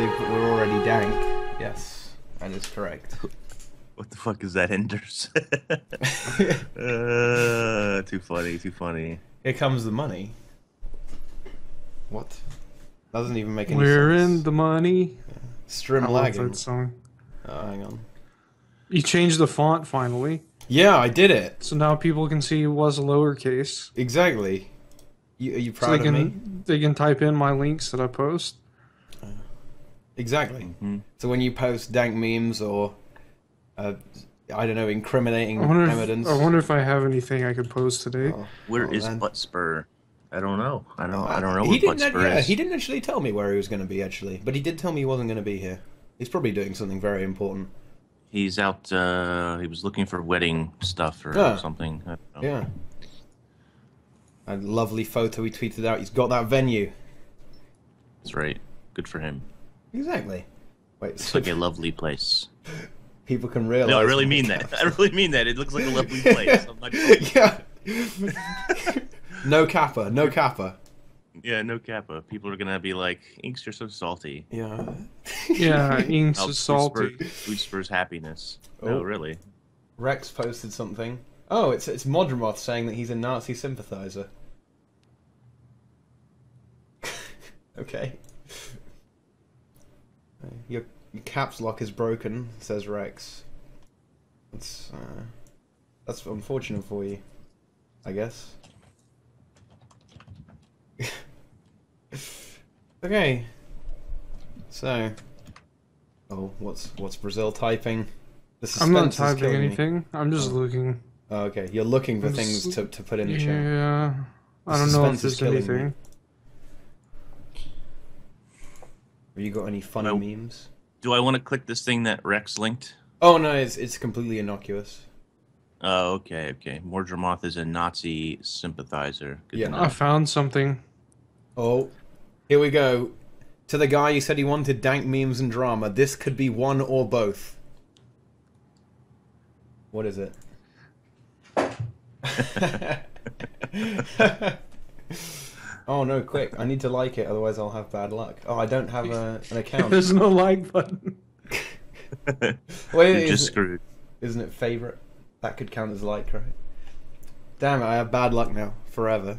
we're already dank. Yes, that is correct. What the fuck is that, Enders? Too funny, too funny. Here comes the money. What? That doesn't even make any sense. We're in the money. Yeah. Strim I love lagging. that song. Oh, hang on. You changed the font finally. Yeah, I did it. So now people can see it was lowercase. Exactly. Are you proud of me? They can type in my links that I post. Exactly. Mm-hmm. So when you post dank memes or, I don't know, incriminating evidence. I wonder if I have anything I could post today. Where is man. Buttspur? I don't know. I don't know He what didn't. Buttspur is. He didn't actually tell me where he was going to be actually, but he did tell me he wasn't going to be here. He's probably doing something very important. He's out. He was looking for wedding stuff or something. I don't know. Yeah. A lovely photo he tweeted out. He's got that venue. That's right. Good for him. Exactly. Wait, It's like a lovely place. people can realize. No, I really mean that. I really mean that. It looks like a lovely place. I'm not joking. Yeah. No kappa. No kappa. Yeah, no kappa. People are gonna be like, "Inks, you're so salty." Yeah. Yeah, inks Oh, is salty. Food spurs happiness. Oh. No, really. Rex posted something. Oh, it's Modromoth saying that he's a Nazi sympathizer. Okay. Your caps lock is broken, says Rex. That's unfortunate for you, I guess. Okay. So, what's Brazil typing? The I'm not suspense is typing killing me. anything. I'm just looking. Oh, okay, you're looking for things to put in the chat. Yeah. I don't know if there's anything. Have you got any funny memes? Do I want to click this thing that Rex linked? Oh no, it's completely innocuous. Oh, okay, okay. Mordremoth is a Nazi sympathizer. Good Yeah. to know. I found something. Oh, here we go. To the guy who said he wanted dank memes and drama, this could be one or both. What is it? Oh no, quick. I need to like it, otherwise I'll have bad luck. Oh, I don't have an account. There's no like button. Wait, You're just screwed. Isn't it favorite? That could count as like, right? Damn it, I have bad luck now. Forever.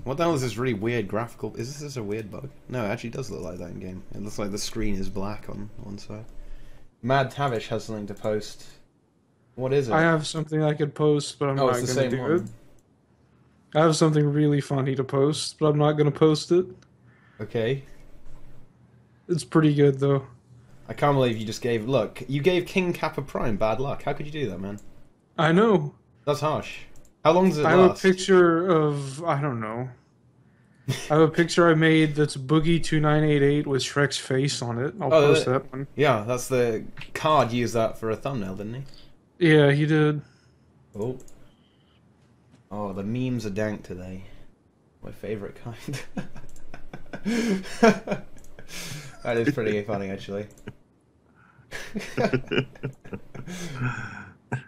What the hell is this really weird graphical... Is this just a weird bug? No, it actually does look like that in game. It looks like the screen is black on one side. Mad Tavish has something to post. What is it? I have something I could post, but I'm not it's the going to same do it. one. I have something really funny to post, but I'm not going to post it. Okay. It's pretty good, though. I can't believe you just gave... Look, you gave King Kappa Prime bad luck. How could you do that, man? I know. That's harsh. How long does it I have last? a picture of... I don't know. I have a picture I made that's Boogie2988 with Shrek's face on it. I'll post that one. Yeah, that's the... Card used that for a thumbnail, didn't he? Yeah, he did. Oh. Oh, the memes are dank today. My favourite kind. That is pretty funny, actually.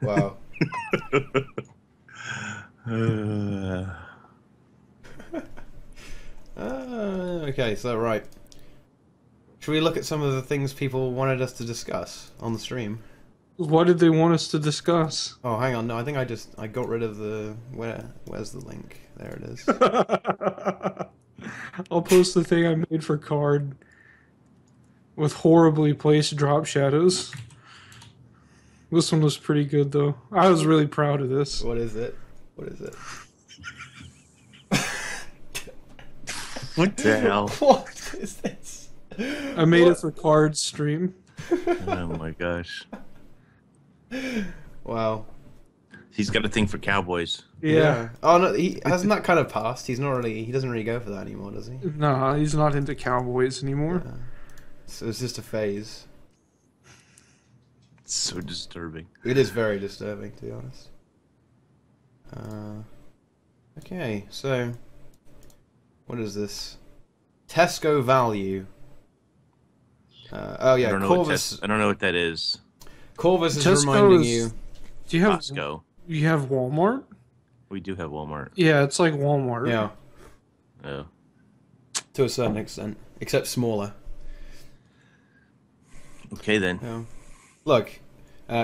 Wow. Okay, so right. Should we look at some of the things people wanted us to discuss on the stream? What did they want us to discuss? Oh, hang on. No, I think I got rid of the... Where's the link? There it is. I'll post the thing I made for Card with horribly placed drop shadows. This one was pretty good, though. I was really proud of this. What is it? What is it? What the hell? What is this? I made it for Card's stream. Oh my gosh. Wow. He's got a thing for cowboys. Yeah. Oh no, hasn't that kind of passed? He doesn't really go for that anymore, does he? Nah, he's not into cowboys anymore. Yeah. So it's just a phase. It's so disturbing. It is very disturbing, to be honest. Okay, so what is this? Tesco value. Oh yeah, Corvus. I don't know what that is. Corvus is Tesco reminding is- you. Do you have Costco. You have Walmart? We do have Walmart. Yeah, it's like Walmart. Yeah, Oh. to a certain extent, except smaller. Okay then. Yeah. Look,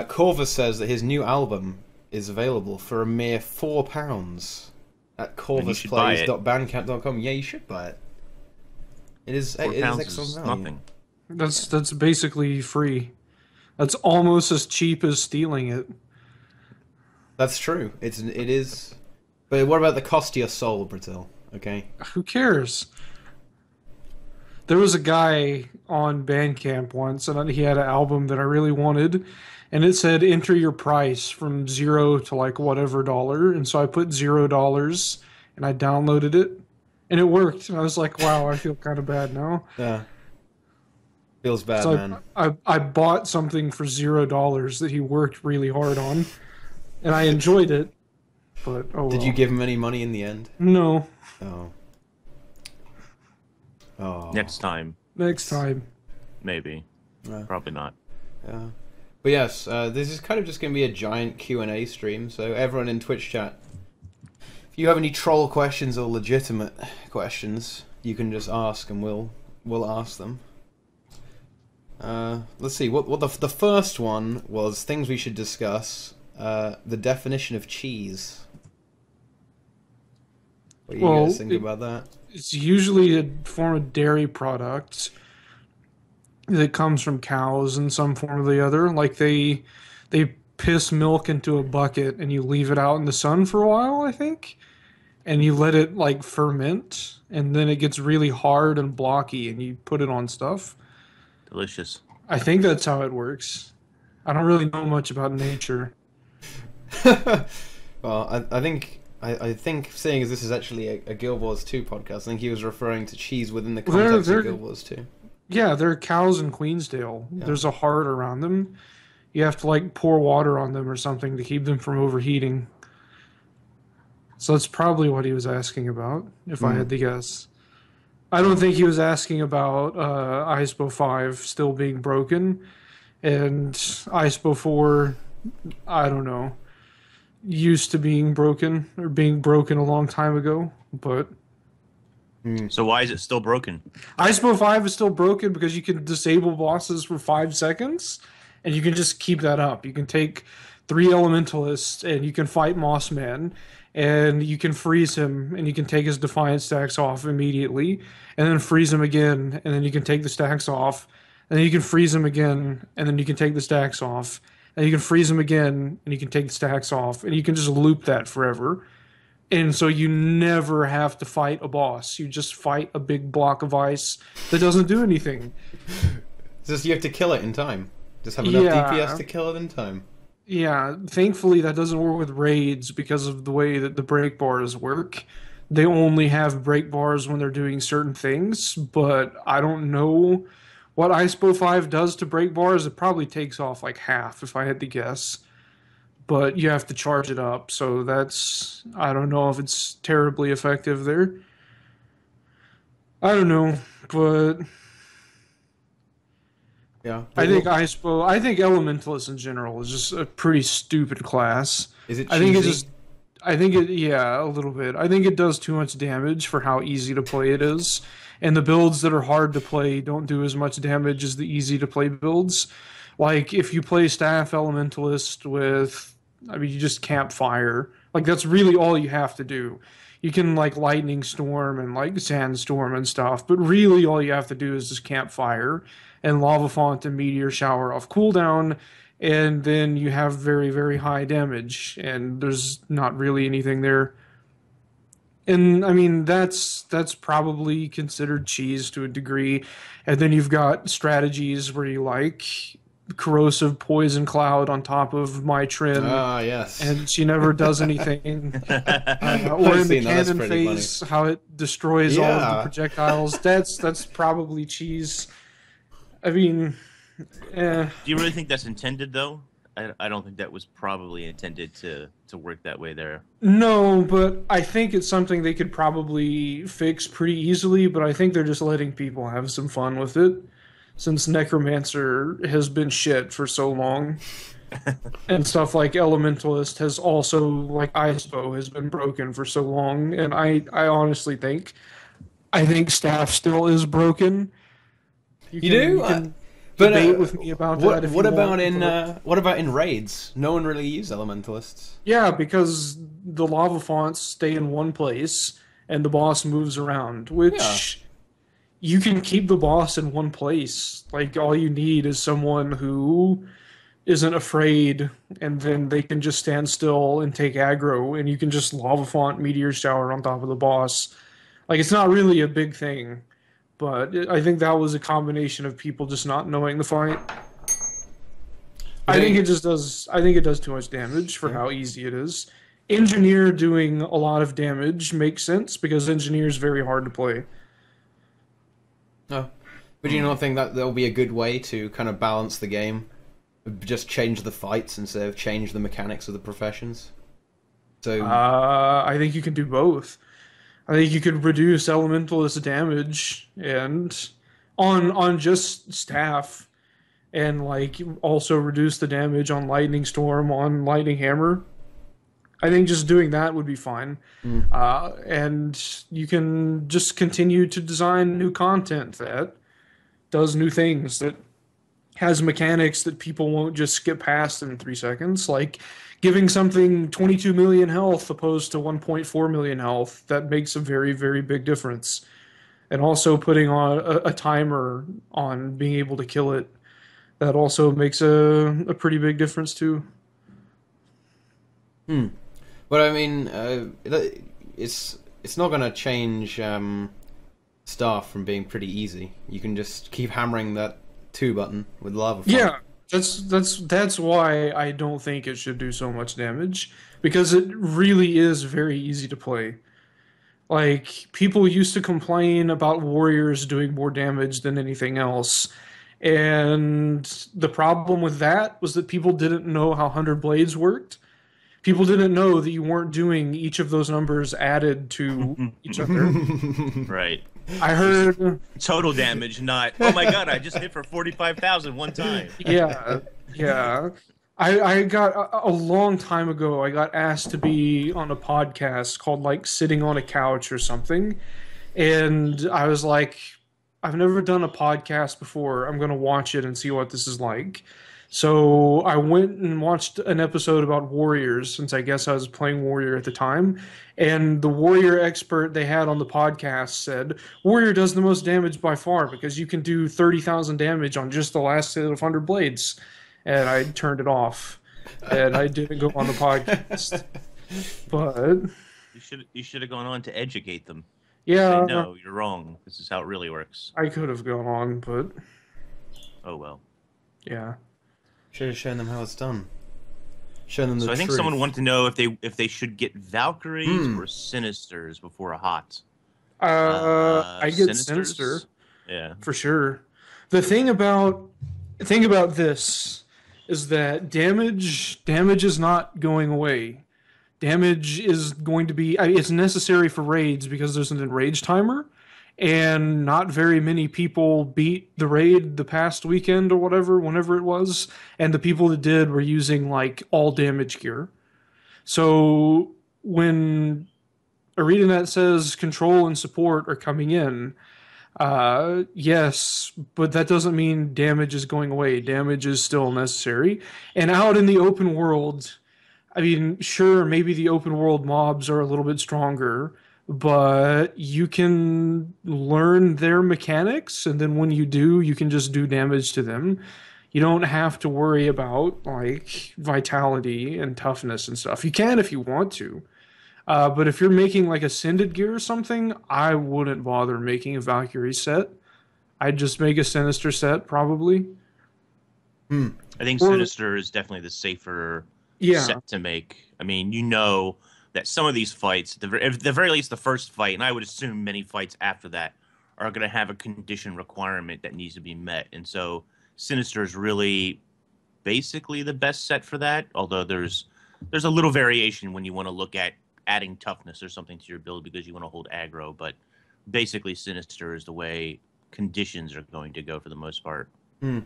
Corvus says that his new album is available for a mere £4 at corvusplays.bandcamp.com. Yeah, you should buy it. It is excellent value. Nothing. That's basically free. That's almost as cheap as stealing it. That's true. It is. But what about the cost to your soul, Brazil? Okay. Who cares? There was a guy on Bandcamp once, and he had an album that I really wanted, and it said enter your price from $0 to like whatever dollar, and so I put $0, and I downloaded it, and it worked. And I was like, wow, I feel kind of bad now. Yeah. Feels bad, So man. I bought something for $0 that he worked really hard on, and I enjoyed it. But Did you give him any money in the end? No. Oh. Oh. Next time. Maybe. Probably not. Yeah. But yes, this is kind of just going to be a giant Q&A stream, so everyone in Twitch chat, if you have any troll questions or legitimate questions, you can just ask and we'll ask them. Let's see, what the first one was things we should discuss, the definition of cheese. What do you guys think about that? It's usually a form of dairy product that comes from cows in some form or the other. Like they piss milk into a bucket and you leave it out in the sun for a while, I think, and you let it like ferment, and then it gets really hard and blocky, and you put it on stuff. Delicious. I think that's how it works. I don't really know much about nature. Well, I think seeing as this is actually a Guild Wars 2 podcast, I think he was referring to cheese within the context of Guild Wars 2. Yeah, they're cows in Queensdale. Yeah. There's a heart around them. You have to like pour water on them or something to keep them from overheating. So that's probably what he was asking about, if I had to guess. I don't think he was asking about ISPO 5 still being broken, and ISPO 4, I don't know, used to being broken, or being broken a long time ago, but... So why is it still broken? ISPO 5 is still broken because you can disable bosses for 5 seconds, and you can just keep that up. You can take 3 Elementalists, and you can fight Mossman, and you can freeze him, and you can take his Defiance stacks off immediately, and then freeze him again, and then you can take the stacks off, and then you can freeze him again, and then you can take the stacks off, and you can freeze him again, and you can take the stacks off, and you can just loop that forever. And so you never have to fight a boss. You just fight a big block of ice that doesn't do anything. Just you have to kill it in time. Just have enough DPS to kill it in time. Yeah, thankfully that doesn't work with raids because of the way that the break bars work. They only have break bars when they're doing certain things, but I don't know what ISPO 5 does to break bars. It probably takes off like half, if I had to guess. But you have to charge it up, so that's... I don't know if it's terribly effective there. I don't know, but... Yeah. I think Elementalist in general is just a pretty stupid class. Is it cheesy? Yeah, a little bit. I think it does too much damage for how easy to play it is. And the builds that are hard to play don't do as much damage as the easy to play builds. Like, if you play Staff Elementalist with... you just camp fire. Like, that's really all you have to do. You can, like, Lightning Storm and, like, Sandstorm and stuff, but really all you have to do is just camp fire and Lava Font and Meteor Shower off cooldown, and then you have very, very high damage, and there's not really anything there. And, I mean, that's probably considered cheese to a degree. And then you've got strategies where you, like... Corrosive Poison Cloud on top of Mitrin. Ah, yes. And she never does anything. Or in the cannon phase, how it destroys all of the projectiles. That's probably cheese. I mean... Do you really think that's intended, though? I don't think that was probably intended to work that way there. No, but I think it's something they could probably fix pretty easily, but I think they're just letting people have some fun with it. Since Necromancer has been shit for so long. And stuff like Elementalist has also, like ISPO, has been broken for so long. And I honestly think Staff still is broken. You do? debate with me about that. If What you about want, in but- what about in raids? No one really used elementalists. Yeah, because the lava fonts stay in one place and the boss moves around, which you can keep the boss in one place. Like, all you need is someone who isn't afraid, and then they can just stand still and take aggro, and you can just lava font meteor shower on top of the boss. Like, it's not really a big thing, but I think that was a combination of people just not knowing the fight. I think it just does. I think it does too much damage for how easy it is. Engineer doing a lot of damage makes sense because Engineer is very hard to play. No, but do you not think that there'll be a good way to kind of balance the game? Just change the fights instead of change the mechanics of the professions. So I think you can do both. I think you could reduce elementalist damage and on just staff, and like also reduce the damage on lightning storm, on lightning hammer. I think just doing that would be fine. And you can just continue to design new content that does new things, that has mechanics that people won't just skip past in 3 seconds, like giving something 22 million health opposed to 1.4 million health. That makes a very, very big difference. And also putting on a timer on being able to kill it, that also makes a pretty big difference too. But I mean, it's not going to change staff from being pretty easy. You can just keep hammering that 2 button with lava font. Yeah, that's why I don't think it should do so much damage, because it really is very easy to play. Like, people used to complain about warriors doing more damage than anything else, and the problem with that was that people didn't know how 100 blades worked. People didn't know that you weren't doing each of those numbers added to each other. Right. I heard... Total damage, not, oh my god, I just hit for 45,000 one time. Yeah. I got a long time ago, I got asked to be on a podcast called like Sitting on a Couch or something. And I was like, I've never done a podcast before. I'm going to watch it and see what this is like. So I went and watched an episode about warriors, since I guess I was playing warrior at the time. And the warrior expert they had on the podcast said, warrior does the most damage by far because you can do 30,000 damage on just the last hit of 100 blades. And I turned it off. And I didn't go on the podcast. But You should have gone on to educate them. yeah, Say, no, you're wrong. This is how it really works. I could have gone on, but Oh well. yeah. Should have shown them how it's done. Shown them the So I think truth. someone wanted to know if they should get Valkyries or Sinisters before a hot. I get Sinisters? Sinister. Yeah. For sure. The thing about this is that damage is not going away. Damage is going to be... it's necessary for raids because there's an enrage timer, and not very many people beat the raid the past weekend or whatever, whenever it was, and the people that did were using like all damage gear. So when ArenaNet says control and support are coming in, yes, but that doesn't mean damage is going away. Damage is still necessary. And out in the open world, I mean, sure, maybe the open world mobs are a little bit stronger, but you can learn their mechanics, and then when you do, you can just do damage to them. You don't have to worry about, like, vitality and toughness and stuff. You can if you want to. But if you're making, like, Ascended gear or something, I wouldn't bother making a Valkyrie set. I'd just make a Sinister set, probably. I think Sinister is definitely the safer set to make. I mean, you know that some of these fights, at the very least the first fight, and I would assume many fights after that, are going to have a condition requirement that needs to be met. And so Sinister is really basically the best set for that, although there's a little variation when you want to look at adding toughness or something to your build because you want to hold aggro, but basically Sinister is the way conditions are going to go for the most part. And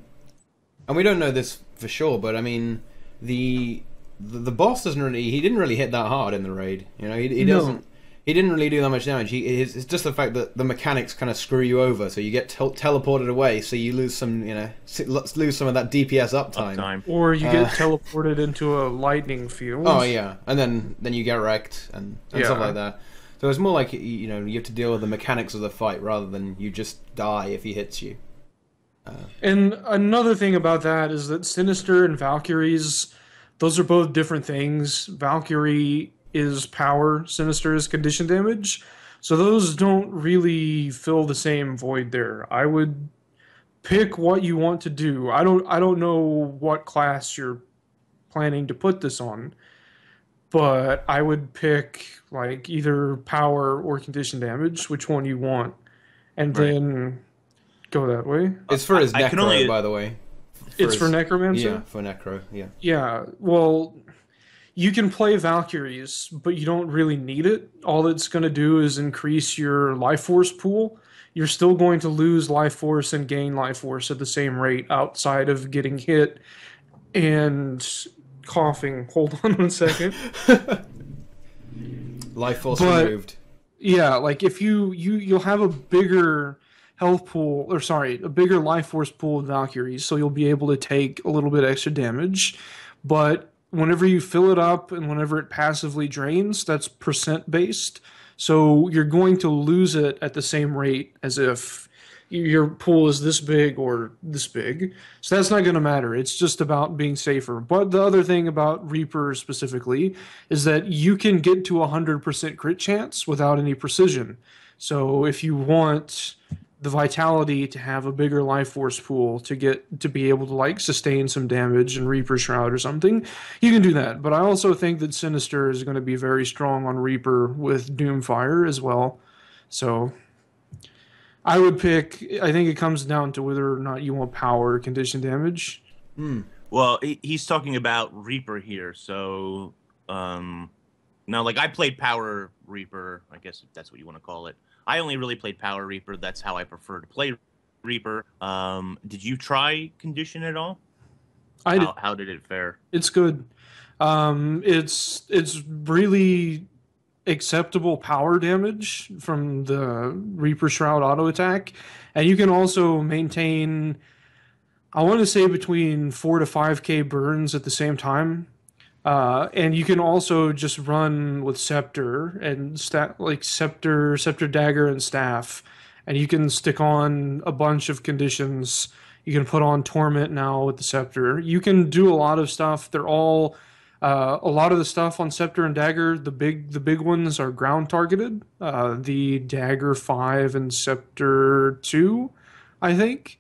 we don't know this for sure, but I mean, the boss doesn't really, he didn't really hit that hard in the raid. You know, he doesn't. he didn't really do that much damage. It's just the fact that the mechanics kind of screw you over, so you get teleported away, so you lose some, lose some of that DPS uptime. Or you get teleported into a lightning field. Oh yeah, and then you get wrecked and stuff like that. So it's more like you have to deal with the mechanics of the fight rather than you just die if he hits you. And another thing about that is that Sinister and Valkyries, those are both different things. Valkyrie is power, Sinister is condition damage. So those don't really fill the same void there. I would pick what you want to do. I don't know what class you're planning to put this on, but I would pick like either power or condition damage, which one you want, and then go that way. It's for his Necro, by the way. For Necromancer? Yeah, for Necro, yeah. Yeah, well, you can play Valkyries, but you don't really need it. All it's going to do is increase your life force pool. You're still going to lose life force and gain life force at the same rate outside of getting hit and coughing. Hold on 1 second. Life force removed. Yeah, like if you'll have a bigger health pool, or sorry, a bigger life force pool with Valkyries, so you'll be able to take a little bit extra damage. But whenever you fill it up and whenever it passively drains, that's percent based. So you're going to lose it at the same rate as if your pool is this big or this big. So that's not going to matter. It's just about being safer. But the other thing about Reaper specifically is that you can get to 100% crit chance without any precision. So if you want the vitality to have a bigger life force pool to be able to like sustain some damage in Reaper Shroud or something, you can do that. But I also think that Sinister is going to be very strong on Reaper with Doomfire as well. So I would pick, I think it comes down to whether or not you want power or condition damage. Well, he's talking about Reaper here, so now like I played Power Reaper, I guess if that's what you want to call it. I only really played Power Reaper. That's how I prefer to play Reaper. Did you try Condition at all? I did. How did it fare? It's good. It's really acceptable power damage from the Reaper Shroud auto attack, and you can also maintain, I want to say, between 4 to 5k burns at the same time. And you can also just run with Scepter and Scepter, Dagger, and Staff, and you can stick on a bunch of conditions. You can put on Torment now with the Scepter. You can do a lot of stuff. They're all a lot of the stuff on Scepter and Dagger. The big ones are ground targeted. The Dagger 5 and Scepter 2, I think.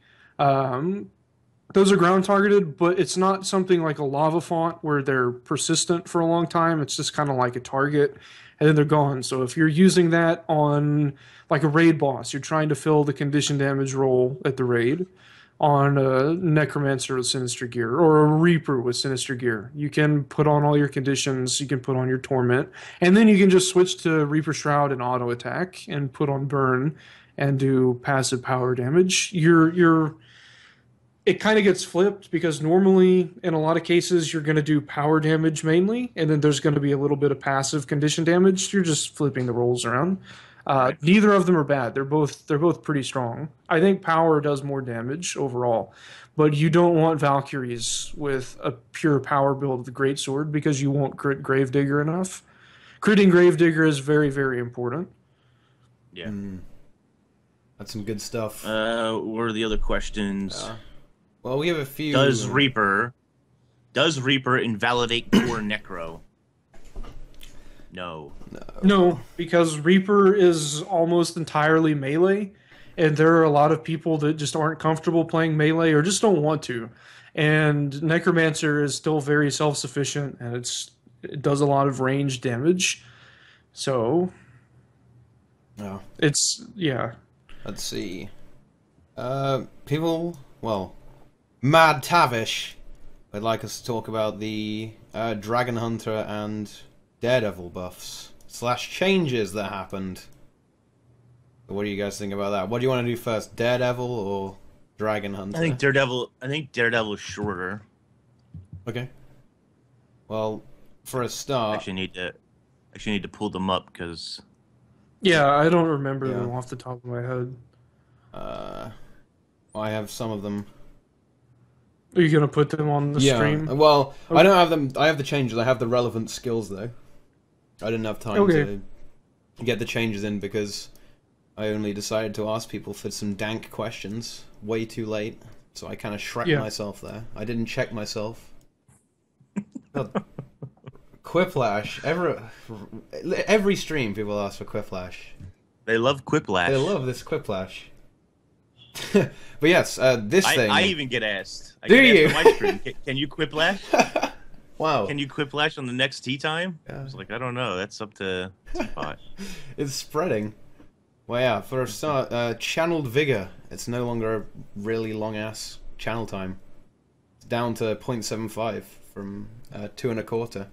Those are ground targeted, but it's not something like a lava font where they're persistent for a long time. It's just kind of like a target, and then they're gone. So if you're using that on like a raid boss, you're trying to fill the condition damage roll at the raid on a Necromancer with Sinister Gear or a Reaper with Sinister Gear, you can put on all your conditions, you can put on your Torment, and then you can just switch to Reaper Shroud and auto attack and put on Burn and do passive power damage. It kind of gets flipped because normally, in a lot of cases, you're going to do power damage mainly, and then there's going to be a little bit of passive condition damage. You're just flipping the rolls around. Neither of them are bad. They're both pretty strong. I think power does more damage overall, but you don't want Valkyries with a pure power build with Greatsword because you won't crit Gravedigger enough. Critting Gravedigger is very, very important. Yeah. That's some good stuff. What are the other questions? Well, we have a few. Does Reaper invalidate core Necro? No, because Reaper is almost entirely melee, and there are a lot of people that just aren't comfortable playing melee or just don't want to. And Necromancer is still very self-sufficient, and it does a lot of range damage. So, Let's see. Mad Tavish would like us to talk about the Dragon Hunter and Daredevil buffs / changes that happened. What do you guys think about that? What do you want to do first, Daredevil or Dragon Hunter? I think Daredevil is shorter. Okay. Well, for a start, actually need to pull them up because Yeah, I don't remember Yeah. them off the top of my head. I have some of them. Are you gonna put them on the Yeah. stream? Well, Okay. I don't have them. I have the changes. I have the relevant skills though. I didn't have time to get the changes in because I only decided to ask people for some dank questions way too late. So I kind of shreked myself there. I didn't check myself. Quiplash. Every stream people ask for Quiplash. They love Quiplash. They love this Quiplash. But yes, this thing. I even get asked. Do you? Asked on my stream, can you Quiplash? Wow. Can you Quiplash on the next tea time? Yeah. I was like, I don't know. That's up to Teapot. It's spreading. Well, yeah, for a start, channeled vigor. It's no longer a really long-ass channel time. It's down to 0.75 from 2 1/4.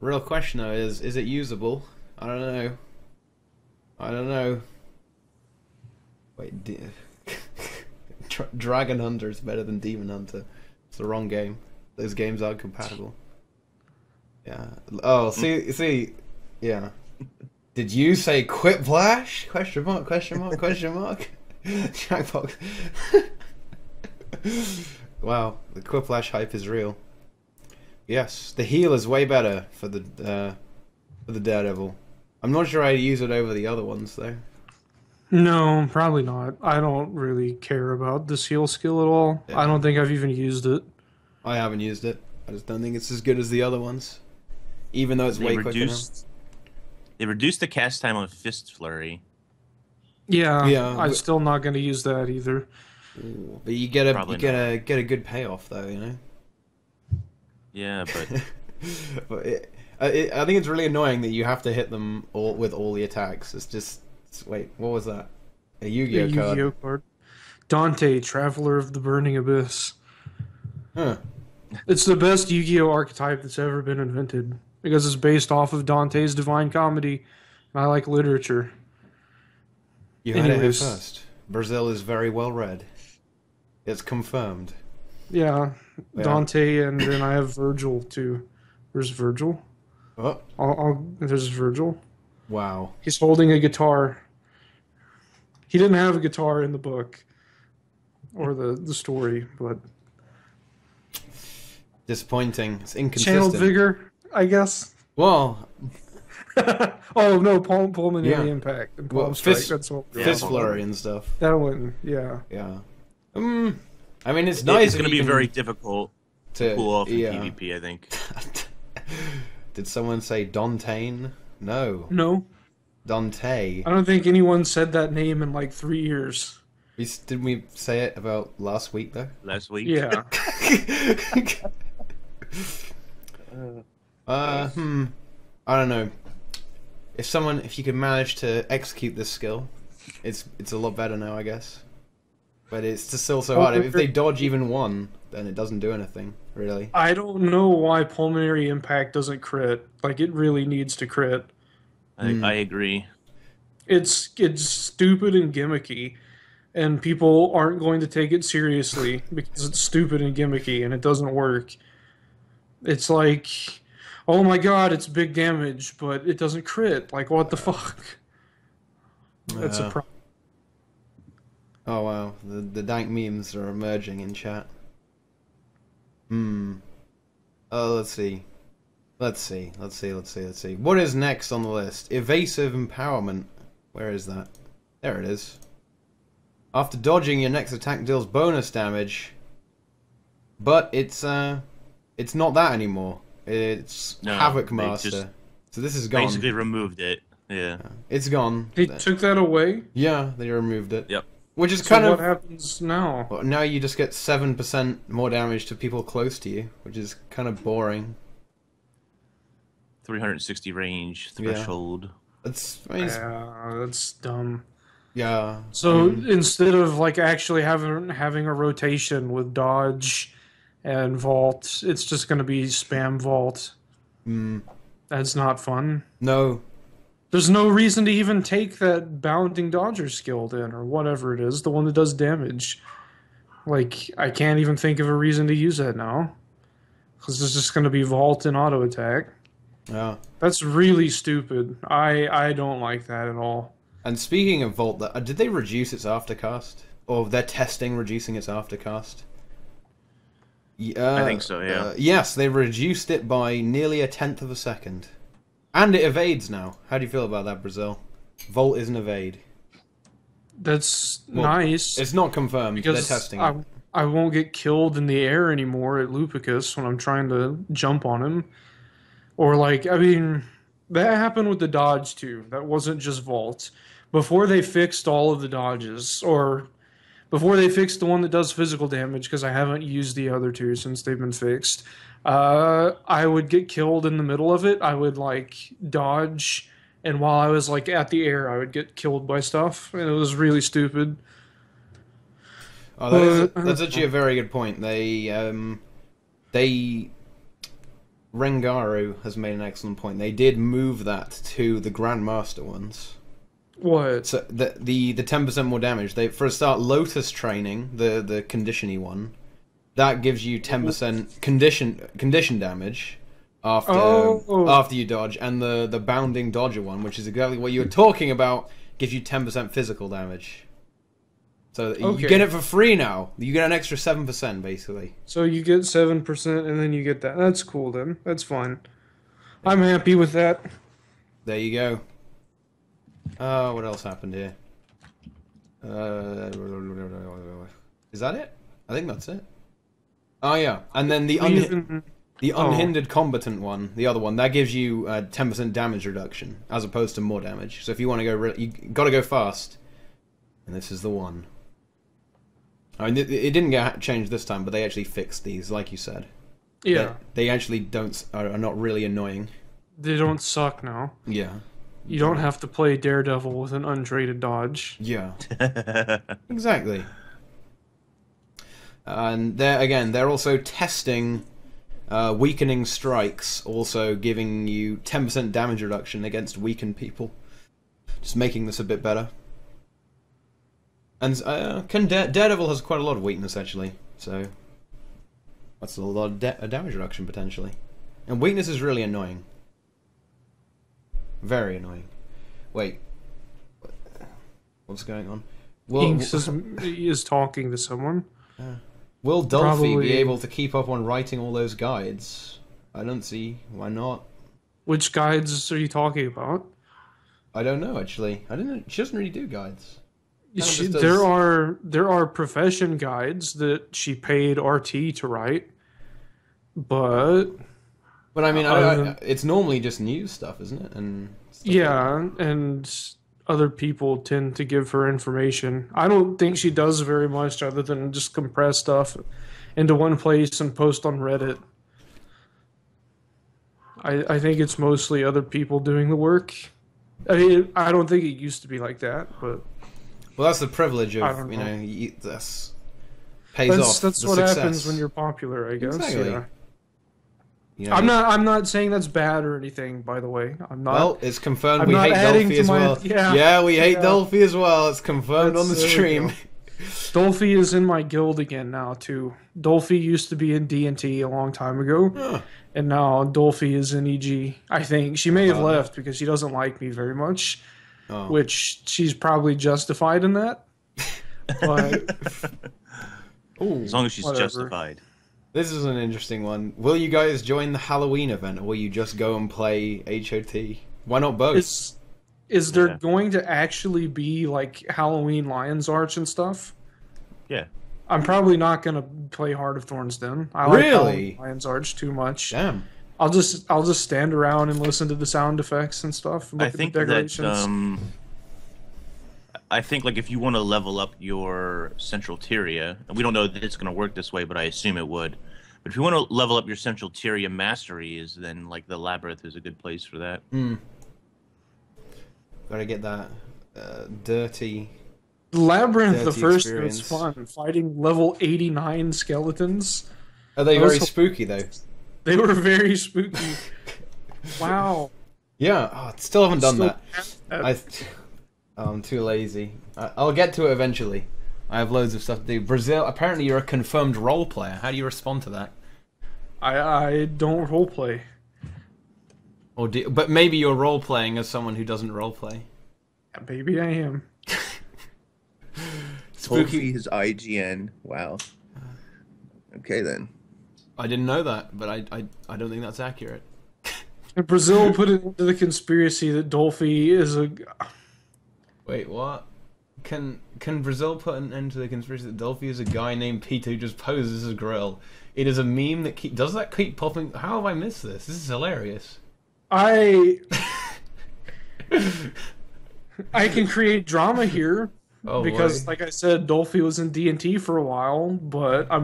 Real question, though, is it usable? I don't know. I don't know. Wait, Dragon Hunter is better than Demon Hunter. It's the wrong game. Those games aren't compatible. Yeah. Oh, see, yeah. Did you say Quiplash? Question mark, question mark, question mark. Jackbox. Wow, the Quiplash hype is real. Yes, the heal is way better for the Daredevil. I'm not sure I'd use it over the other ones though. No, probably not. I don't really care about this heal skill at all. Yeah. I don't think I've even used it. I haven't used it. I just don't think it's as good as the other ones. Even though it's way quicker now. They reduced the cast time on Fist Flurry. Yeah, Yeah, I'm but- still not going to use that either. Ooh, but you get a good payoff though, you know. Yeah, but But I think it's really annoying that you have to hit them all with all the attacks. Wait, what was that? A Yu-Gi-Oh card. Yu-Gi-Oh card. Dante, Traveler of the Burning Abyss. Huh. It's the best Yu-Gi-Oh archetype that's ever been invented because it's based off of Dante's Divine Comedy, and I like literature. You heard it here Anyways. first. Brazil is very well read. It's confirmed. Yeah, Yeah. Dante, and then I have Virgil too. There's Virgil. Oh, There's Virgil. wow. He's holding a guitar. He didn't have a guitar in the book or the story, but Disappointing. It's inconsistent. channeled vigor, I guess. Well, Oh no, pulmonary Yeah. impact and Well, palm strike. fist- That's what fist flurry and stuff. That one, yeah. Yeah. I mean, it's nice. it's if going to you be can- very difficult to pull off in PvP, I think. Did someone say Dante? No. No, Dante. I don't think anyone said that name in like 3 years. Didn't we say it about last week though? Last week. Yeah. I don't know. If you could manage to execute this skill, it's a lot better now, I guess. But it's just still so hard. If they dodge even one, then it doesn't do anything, really. I don't know why pulmonary impact doesn't crit. Like it really needs to crit. I agree. It's stupid and gimmicky, and people aren't going to take it seriously because it's stupid and gimmicky and it doesn't work. It's like, oh my god, it's big damage, but it doesn't crit. Like what the fuck? That's a problem. Oh wow, the dank memes are emerging in chat. Oh, let's see. What is next on the list? Evasive empowerment. Where is that? There it is. After dodging, your next attack deals bonus damage. But it's not that anymore. It's Havoc Master. So this is gone. Basically removed it. Yeah. It's gone. They took that away. Yeah, they removed it. Yep. Which is So kind what of... happens now? Well, now you just get 7% more damage to people close to you, which is kind of boring. 360 range threshold. That's dumb. Yeah. So instead of like actually having a rotation with dodge and vault, it's just going to be spam vault. That's not fun. No. There's no reason to even take that bounding dodger skill then, or whatever it is, the one that does damage. Like, I can't even think of a reason to use that now. Because it's just going to be vault and auto attack. Oh. That's really stupid. I don't like that at all. And speaking of Vault, did they reduce its aftercast? Or they're testing reducing its aftercast? I think so, yeah. Yes, they reduced it by nearly 1/10 of a second. And it evades now. How do you feel about that, Brazil? Vault is an evade. That's nice. It's not confirmed. Because they're testing it. I won't get killed in the air anymore at Lupicus when I'm trying to jump on him. Or like, I mean, that happened with the dodge too. That wasn't just Vault. Before they fixed all of the dodges, or before they fixed the one that does physical damage, because I haven't used the other two since they've been fixed, I would get killed in the middle of it. I would like dodge, and while I was like at the air, I would get killed by stuff, and it was really stupid. Oh, that's actually a very good point. Rengaru has made an excellent point. They did move that to the Grandmaster ones. What? So the 10% more damage. For a start, Lotus training, the conditiony one, that gives you 10% condition damage after you dodge, and the bounding dodger one, which is exactly what you were talking about, gives you 10% physical damage. So you get it for free now. You get an extra 7%, basically. So you get 7%, and then you get that. That's cool, then. That's fine. I'm happy with that. There you go. What else happened here? Is that it? I think that's it. Oh, yeah. And then the unhindered combatant one, the other one, that gives you 10% damage reduction, as opposed to more damage. So if you want to go... you gotta go fast. And this is the one. I mean, it didn't get changed this time, but they actually fixed these, like you said. Yeah. They actually are not really annoying. They don't suck now. Yeah. You don't have to play Daredevil with an untraded dodge. Yeah. Exactly. And they're also testing weakening strikes, also giving you 10% damage reduction against weakened people. Just making this a bit better. And Daredevil has quite a lot of weakness, actually, so that's a lot of damage reduction, potentially. And weakness is really annoying. Very annoying. Wait. What's going on? Inks is talking to someone. Will Dolphy be able to keep up on writing all those guides? I don't see why not. Which guides are you talking about? I don't know, actually. She doesn't really do guides. There are profession guides that she paid RT to write, but I mean, it's normally just news stuff, isn't it? And and other people tend to give her information. I don't think she does very much other than just compress stuff into one place and post on Reddit. I think it's mostly other people doing the work. I mean, I don't think it used to be like that, but. Well, that's the privilege of, this pays off. That's what happens when you're popular, I guess. Exactly. Yeah. You know, I'm not saying that's bad or anything, by the way. I'm not. Well, it's confirmed we hate Dolphy as well. Yeah, we hate Dolphy as well. It's confirmed on the stream. Dolphy is in my guild again now too. Dolphy used to be in D&T a long time ago, and now Dolphy is in EG. I think she may have left because she doesn't like me very much. Which she's probably justified in that. But as long as she's justified. This is an interesting one. Will you guys join the Halloween event, or will you just go and play HOT? Why not both? Is there going to actually be like Halloween Lion's Arch and stuff? Yeah. I'm probably not going to play Heart of Thorns then. I like Halloween Lion's Arch too much. Damn. I'll just stand around and listen to the sound effects and stuff. And I think that I think like if you want to level up your Central Tyria, and we don't know that it's going to work this way, but I assume it would. But if you want to level up your Central Tyria masteries, then like the Labyrinth is a good place for that. Gotta get that dirty. Labyrinth, the first was fun, fighting level 89 skeletons. Are they very spooky though? They were very spooky. Wow. Yeah, I still haven't done that. I'm too lazy. I'll get to it eventually. I have loads of stuff to do. Brazil, apparently you're a confirmed role player. How do you respond to that? I don't roleplay. But maybe you're role playing as someone who doesn't role play. Yeah, maybe I am. Spooky is IGN. Wow. Okay then. I didn't know that, but I don't think that's accurate. And Brazil put it into the conspiracy that Dolphy is a... Wait, what? Can Brazil put an end to the conspiracy that Dolphy is a guy named Peter who just poses as a grill? It is a meme that does that keep popping? How have I missed this? This is hilarious. I can create drama here because, like I said, Dolphy was in D&T for a while, but I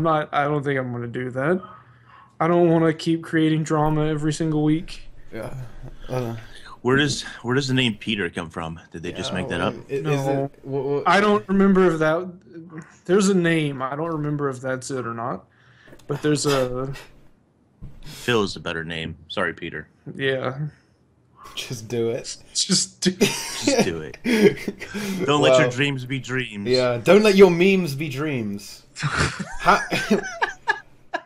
don't think I'm going to do that. I don't want to keep creating drama every single week. Yeah. Where does the name Peter come from? Did they just make that up? No, I don't remember if that. There's a name. I don't remember if that's it or not. But there's a. Phil is a better name. Sorry, Peter. Yeah. Just do it. Just do it. Don't let your dreams be dreams. Yeah, don't let your memes be dreams.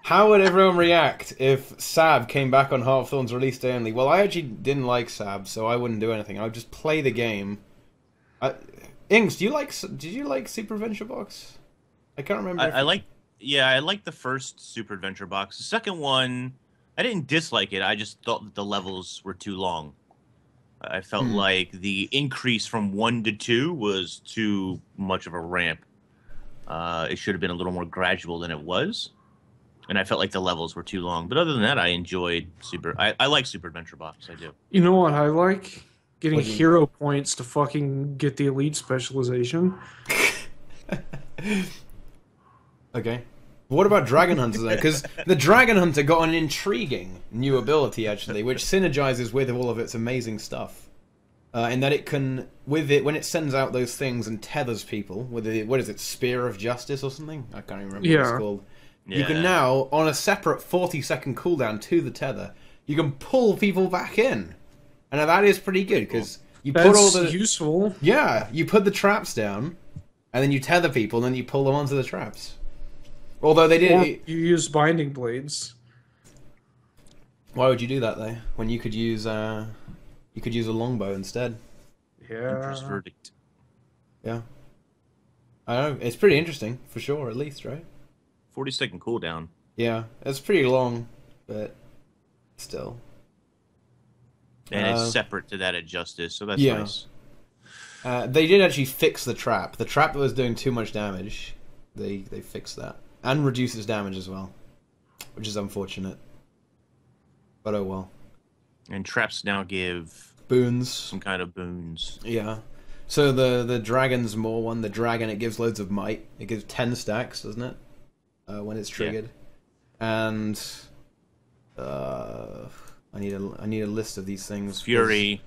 How would everyone react if Sab came back on Hearthorn's release day only? Well, I actually didn't like Sab, so I wouldn't do anything. I would just play the game. Ings, did you like Super Adventure Box? I can't remember. I like the first Super Adventure Box. The second one, I didn't dislike it. I just thought that the levels were too long. I felt like the increase from 1 to 2 was too much of a ramp. It should have been a little more gradual than it was. And I felt like the levels were too long. But other than that, I enjoyed I like Super Adventure Box. I do. You know what I like? Getting hero points to fucking get the elite specialization. Okay. What about Dragon Hunter, though? Because the Dragon Hunter got an intriguing new ability, actually, which synergizes with all of its amazing stuff. In that it can, when it sends out those things and tethers people, what is it, Spear of Justice or something? I can't even remember what it's called. Yeah. You can now, on a separate 40-second cooldown to the tether, you can pull people back in. And that is pretty good, because you put all the... useful. Yeah, you put the traps down, and then you tether people, and then you pull them onto the traps. Although they did... Or you use binding blades. Why would you do that, though? When you could use a longbow instead. Yeah. Emperor's Verdict. Yeah. I don't know, it's pretty interesting, for sure, at least, right? 40-second cooldown. Yeah, it's pretty long, but still. And it's separate to that at Justice, so that's nice. They did actually fix the trap. The trap that was doing too much damage, they fixed that. And reduces damage as well, which is unfortunate. But oh well. And traps now give... boons. Some kind of boons. Yeah. So the Dragon's Maw one, the dragon, it gives loads of might. It gives 10 stacks, doesn't it? When it's triggered, and I need a list of these things. Fury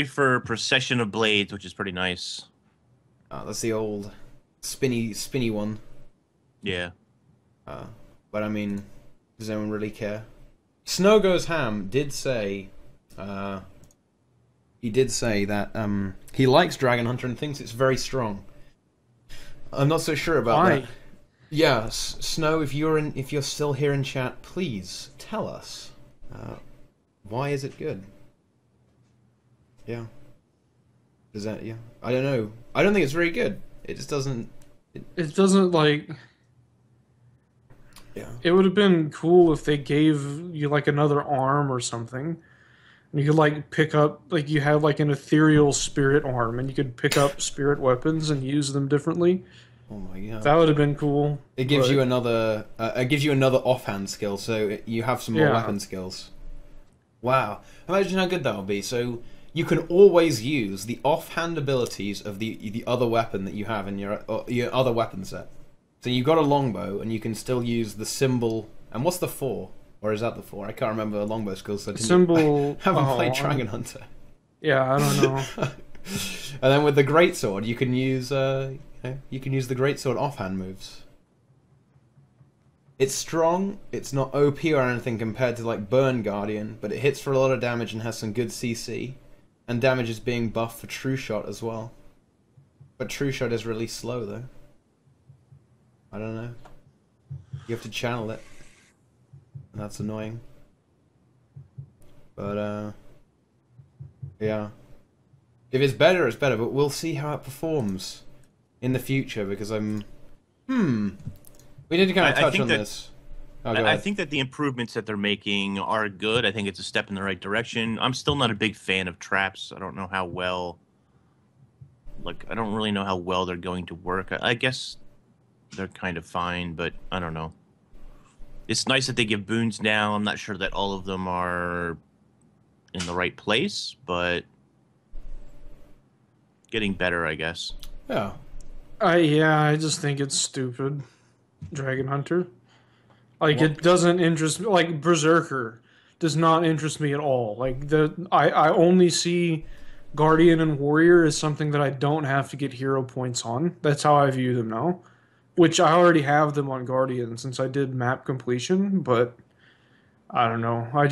for Procession of Blades, which is pretty nice. That's the old spinny one. Yeah. But I mean, does anyone really care? Snow Goes Ham did say, he did say that he likes Dragon Hunter and thinks it's very strong. I'm not so sure about that. Yeah, Snow, if you're still here in chat, please tell us why is it good? Yeah. Does that? Yeah. I don't know. I don't think it's very good. It just doesn't. It doesn't like. Yeah. It would have been cool if they gave you like another arm or something. And you could like pick up, like you have like an ethereal spirit arm, and you could pick up spirit weapons and use them differently. Oh my god. That would have been cool. It gives you another. It gives you another offhand skill, so you have some more weapon skills. Wow! Imagine how good that would be. So you can always use the offhand abilities of the other weapon that you have in your other weapon set. So you've got a longbow, and you can still use the symbol. And what's the 4? Or is that the 4? I can't remember the longbow skill set. Symbol. I haven't played Dragon Hunter. Yeah, I don't know. And then with the greatsword, you can use. You can use the greatsword offhand moves. It's strong, it's not OP or anything compared to like Burn Guardian, but it hits for a lot of damage and has some good CC. And damage is being buffed for True Shot as well. But True Shot is really slow though. I don't know. You have to channel it. And that's annoying. But yeah, if it's better, it's better. But we'll see how it performs in the future because I'm. We need to kind of touch on this. Oh, I think that the improvements that they're making are good. I think it's a step in the right direction. I'm still not a big fan of traps. I don't know how well. Like, I don't really know how well they're going to work. I guess they're kind of fine, but I don't know. It's nice that they give boons now. I'm not sure that all of them are in the right place, but getting better, I guess. Yeah. I just think it's stupid. Dragon Hunter. Like, it doesn't interest me. Like, Berserker does not interest me at all. Like, I only see Guardian and Warrior as something that I don't have to get hero points on. That's how I view them now. Which I already have them on Guardian since I did map completion, but I don't know. I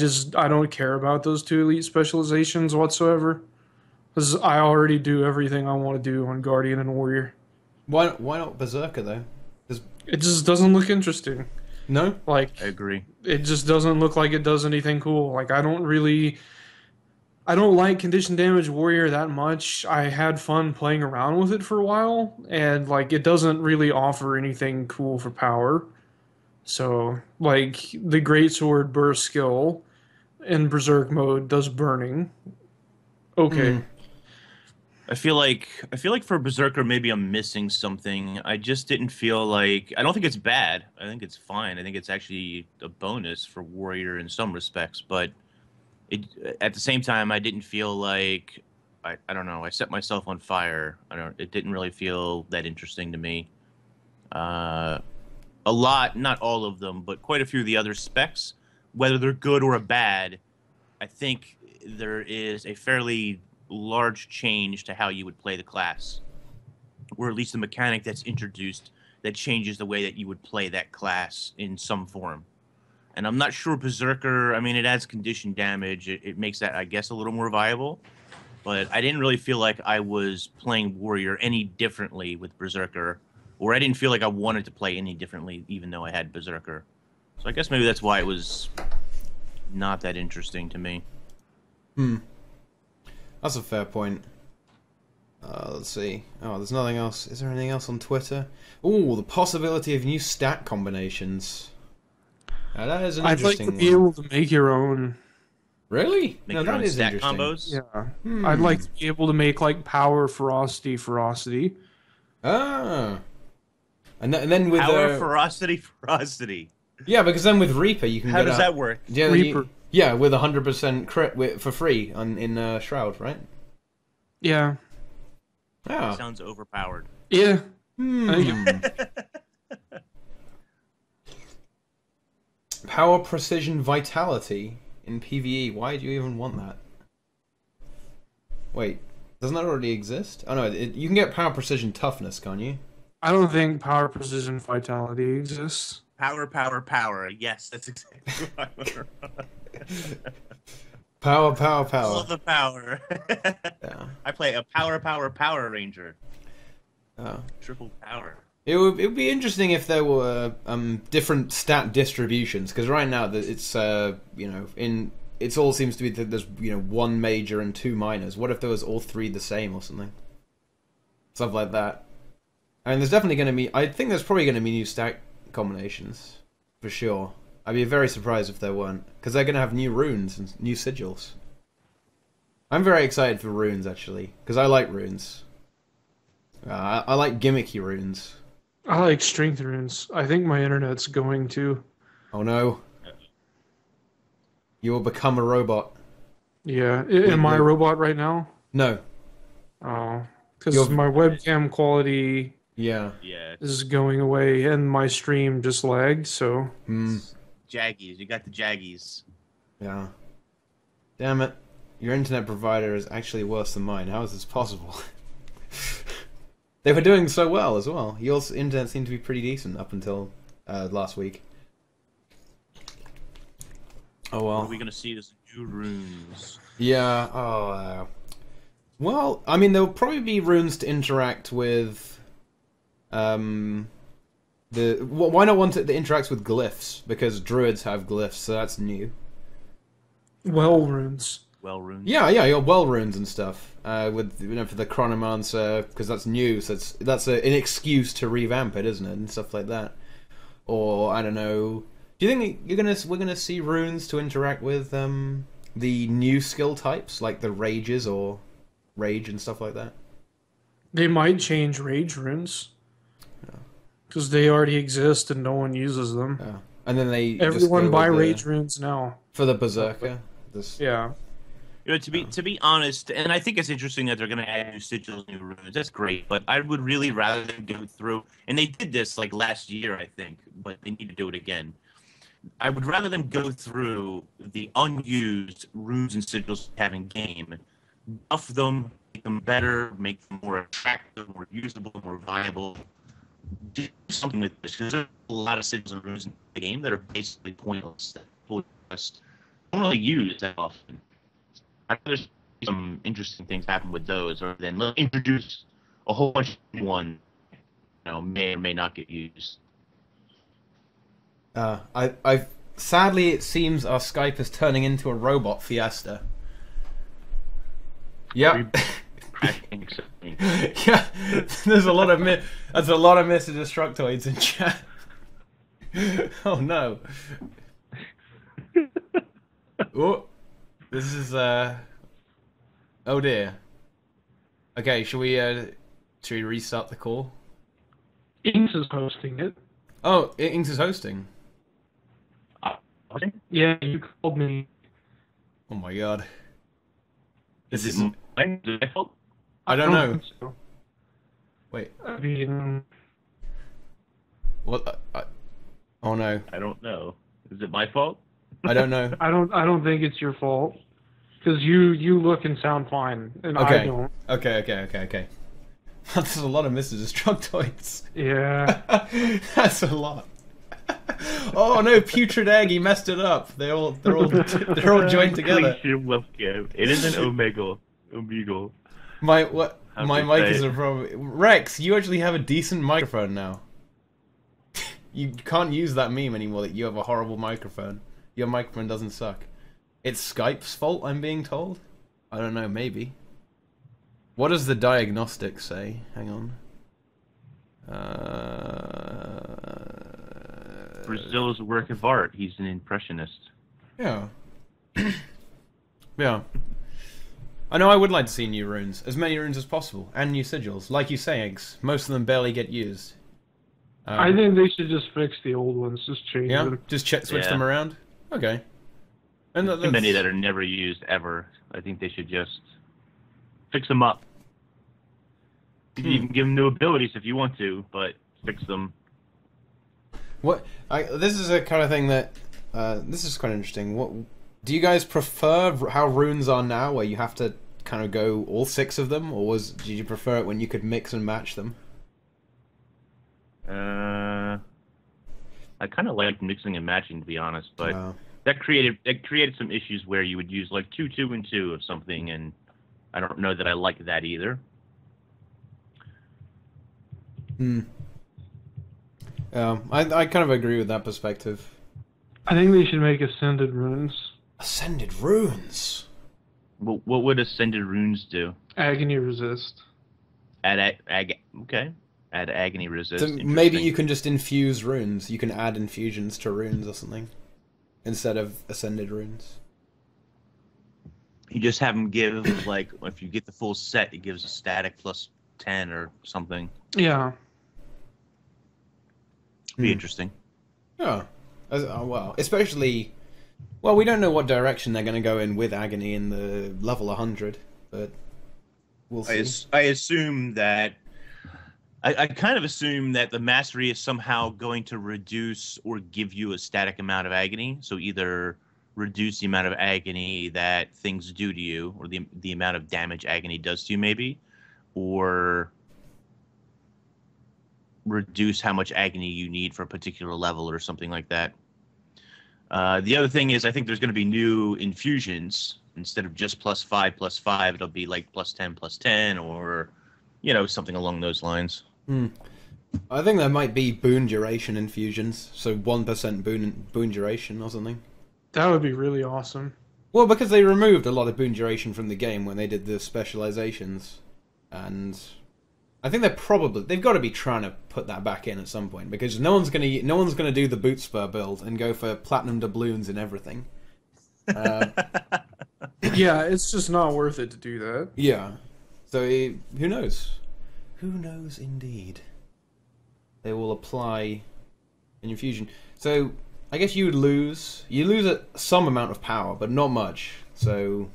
don't care about those two elite specializations whatsoever. Because I already do everything I want to do on Guardian and Warrior. Why not Berserker though? It just doesn't look interesting. No? Like, I agree. It just doesn't look like it does anything cool. Like, I don't like Condition Damage Warrior that much. I had fun playing around with it for a while, and, like, it doesn't really offer anything cool for power. So, like, the Greatsword burst skill in Berserk mode does burning. Okay. I feel like for Berserker maybe I'm missing something. I just didn't feel like I don't think it's bad. I think it's fine. I think it's actually a bonus for Warrior in some respects, but at the same time I didn't feel like I don't know, I set myself on fire. It didn't really feel that interesting to me. A lot, not all of them, but quite a few of the other specs, whether they're good or bad, I think there is a fairly large change to how you would play the class, or at least the mechanic that's introduced that changes the way that you would play that class in some form. And I'm not sure Berserker, I mean, it adds condition damage. It makes that, I guess, a little more viable. But I didn't really feel like I was playing Warrior any differently with Berserker, or I didn't feel like I wanted to play any differently even though I had Berserker. So I guess maybe that's why it was not that interesting to me. That's a fair point. Let's see. Oh, there's nothing else. Is there anything else on Twitter? Oh, the possibility of new stat combinations. Now, that is an interesting one. I'd like to be able to make your own. Really? Make No, your that own is stat interesting. combos? Yeah. I'd like to be able to make, like, power, ferocity. Ah. And then with power, ferocity. Yeah, because then with Reaper you can How get does that work? Yeah, Reaper. Yeah, with 100% crit for free in Shroud, right? Yeah. Yeah. Sounds overpowered. Yeah. Power, precision, vitality in PvE. Why do you even want that? Wait, doesn't that already exist? Oh no, you can get power, precision, toughness, can't you? I don't think power, precision, vitality exists. Power. Yes, that's exactly what Power. I love the power. Yeah. I play a Power Ranger. Oh. Triple power. It would be interesting if there were different stat distributions, because right now it's it all seems to be that there's one major and two minors. What if there was all three the same or something? Stuff like that. I mean, there's definitely going to be. I think there's probably going to be new stat combinations for sure. I'd be very surprised if there weren't, because they're going to have new runes and new sigils. I'm very excited for runes actually, because I like runes. I like gimmicky runes. I like strength runes. I think my internet's going to. Oh no. You will become a robot. Yeah. Am I a robot right now? No. Oh. Because my webcam quality is going away and my stream just lagged, so... Jaggies. You got the Jaggies. Yeah. Damn it. Your internet provider is actually worse than mine. How is this possible? They were doing so well as well. Your internet seemed to be pretty decent up until last week. Oh well. What are we going to see as new runes? Yeah. Oh. Well, I mean, there'll probably be runes to interact with. Why not want it that interacts with glyphs? Because druids have glyphs, so that's new. Well runes. Well runes. Yeah, your well runes and stuff. With for the Chronomancer, because that's new, so that's an excuse to revamp it, isn't it, and stuff like that. Or I don't know. Do you think we're gonna see runes to interact with the new skill types, like the rages or rage and stuff like that? They might change rage runes. Because they already exist and no one uses them. Yeah. And then everyone buy rage runes now for the Berserker. Yeah. To be honest, and I think it's interesting that they're going to add new sigils, new runes. That's great, but I would really rather them go through. And they did this like last year, I think, but they need to do it again. I would rather them go through the unused runes and sigils they have in game, buff them, make them better, make them more attractive, more usable, more viable. Do something with this, because there's a lot of sigils and runes in the game that are basically pointless, that people just don't really use that often. I think there's some interesting things happen with those, or then introduce a whole bunch of one, may or may not get used. I sadly it seems our Skype is turning into a robot fiesta. Yep. Yeah, there's a lot of Mr. Destructoids in chat. Oh no. Oh, this is oh dear. Okay, should we restart the call? Inks is hosting it. Oh, Inks is hosting. Yeah, you called me. Oh my god. Is it my fault? I don't know. Think so. Wait. I mean, What? Oh no. I don't know. Is it my fault? I don't know. I don't think it's your fault. Because you look and sound fine, and Okay. I don't. Okay. That's a lot of Mr. Destructoids. Yeah. That's a lot. Oh no, putrid egg! He messed it up. They're all joined together. It is an Omegle. My mic is a problem. Rex, you actually have a decent microphone now. You can't use that meme anymore that you have a horrible microphone. Your microphone doesn't suck. It's Skype's fault, I'm being told? I don't know, maybe. What does the diagnostic say? Hang on. Brazil's a work of art. He's an impressionist. Yeah. Yeah. I know I would like to see new runes. As many runes as possible. And new sigils. Like you say, Eggs. Most of them barely get used. I think they should just fix the old ones. Just change them. Just switch them around? Okay. And too many that are never used ever. I think they should just fix them up. You can give them new abilities if you want to, but fix them. This is a kind of thing that this is quite interesting. What do you guys prefer? How runes are now, where you have to kind of go all 6 of them, or did you prefer it when you could mix and match them? I kind of liked mixing and matching, to be honest, but that created some issues where you would use like 2, 2, and 2 of something, and I don't know that I like that either. I kind of agree with that perspective. I think they should make Ascended runes. Ascended runes? What would Ascended runes do? Agony resist. Add agony resist. So maybe you can just infuse runes. You can add infusions to runes or something. Instead of Ascended runes. You just have them give, like, if you get the full set, it gives a static plus 10 or something. Yeah. Be interesting. Yeah. Well, especially... Well, we don't know what direction they're going to go in with Agony in the level 100, but we'll see. I assume that... I kind of assume that the mastery is somehow going to reduce or give you a static amount of agony. So either reduce the amount of agony that things do to you, or the amount of damage agony does to you, maybe, or reduce how much agony you need for a particular level or something like that. The other thing is, I think there's going to be new infusions. Instead of just +5/+5, it'll be like +10/+10, or, something along those lines. I think there might be boon duration infusions, so 1% boon duration or something. That would be really awesome. Well, because they removed a lot of boon duration from the game when they did the specializations, and I think they've got to be trying to put that back in at some point, because no one's gonna do the boot spur build and go for platinum doubloons and everything. Yeah, it's just not worth it to do that. Yeah. So who knows? Who knows indeed? They will apply an infusion. So I guess you lose some amount of power, but not much. So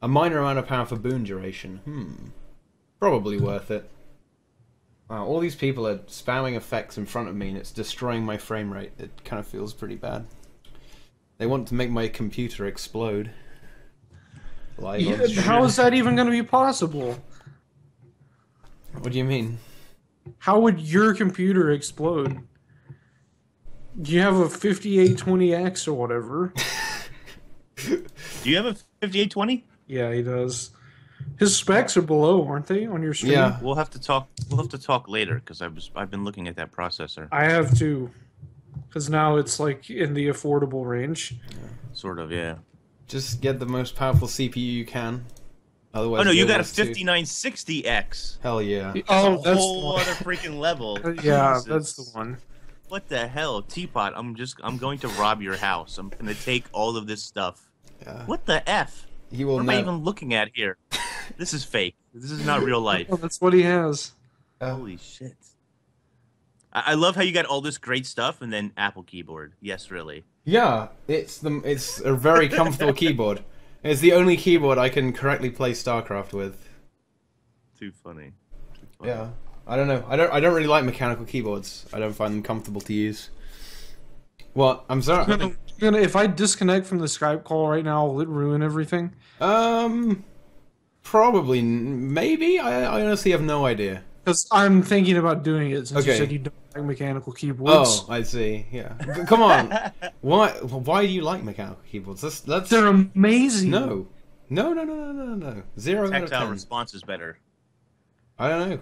a minor amount of power for boon duration. Probably worth it. Wow, all these people are spamming effects in front of me and it's destroying my frame rate. It kind of feels pretty bad. They want to make my computer explode. Yeah, how is that even going to be possible? What do you mean? How would your computer explode? Do you have a 5820X or whatever? Do you have a 5820? Yeah, he does. His specs are below, aren't they, on your screen? Yeah. We'll have to talk later because I've been looking at that processor. I have to, because now it's like in the affordable range. Sort of, yeah. Just get the most powerful CPU you can. Otherwise, Oh no, you got a 5960X. Hell yeah! Oh, That's a whole other freaking level. Yeah, Jesus. that's the one. What the hell, Teapot? I'm going to rob your house. I'm gonna take all of this stuff. Yeah. What the f? He will What am I even looking at here? This is fake. This is not real life. Oh, that's what he has. Holy shit! I love how you got all this great stuff and then Apple keyboard. Yes, really. Yeah, it's a very comfortable keyboard. It's the only keyboard I can correctly play StarCraft with. Too funny. Too funny. Yeah, I don't know. I don't really like mechanical keyboards. I don't find them comfortable to use. What? I'm sorry. If I disconnect from the Skype call right now, will it ruin everything? Probably, maybe. I honestly have no idea. Because I'm thinking about doing it since you Okay. said you don't like mechanical keyboards. Oh, I see. Yeah. Come on. Why do you like mechanical keyboards? Let's. They're amazing. No. 0 out of Tactile 10. response is better. I don't know.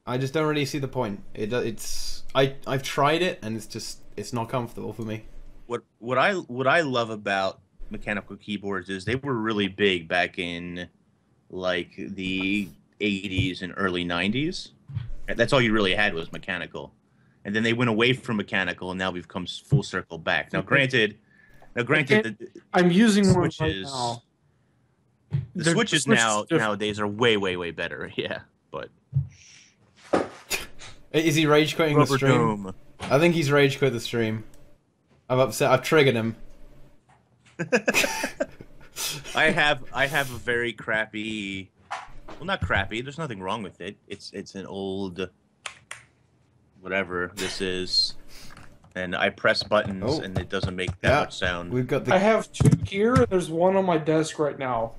I just don't really see the point. I've tried it and it's not comfortable for me. What I love about mechanical keyboards is they were really big back in like the 80s and early 90s. That's all you really had was mechanical. And then they went away from mechanical and now we've come full circle back. Now granted I'm using one right switches now. the switches nowadays are way better. Yeah, but Is he rage quitting the Rubber stream? Dome. I think he's rage quit the stream. I'm upset. I've triggered him. I have a very crappy. Well, not crappy. There's nothing wrong with it. It's an old, whatever this is, and I press buttons and it doesn't make that much sound. We've got I have 2 here, and there's one on my desk right now.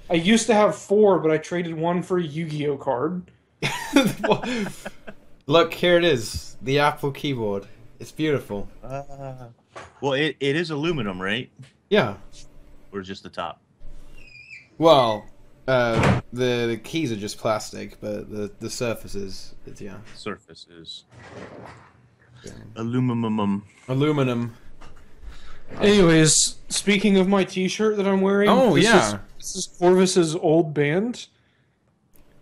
I used to have 4, but I traded one for a Yu-Gi-Oh card. Look, here it is. The Apple keyboard. It's beautiful. Well, it is aluminum, right? Yeah. Or just the top? Well, the keys are just plastic, but the surfaces, yeah. Surfaces. Aluminum. Aluminum. Anyways, speaking of my T-shirt that I'm wearing, this is Corvus's old band,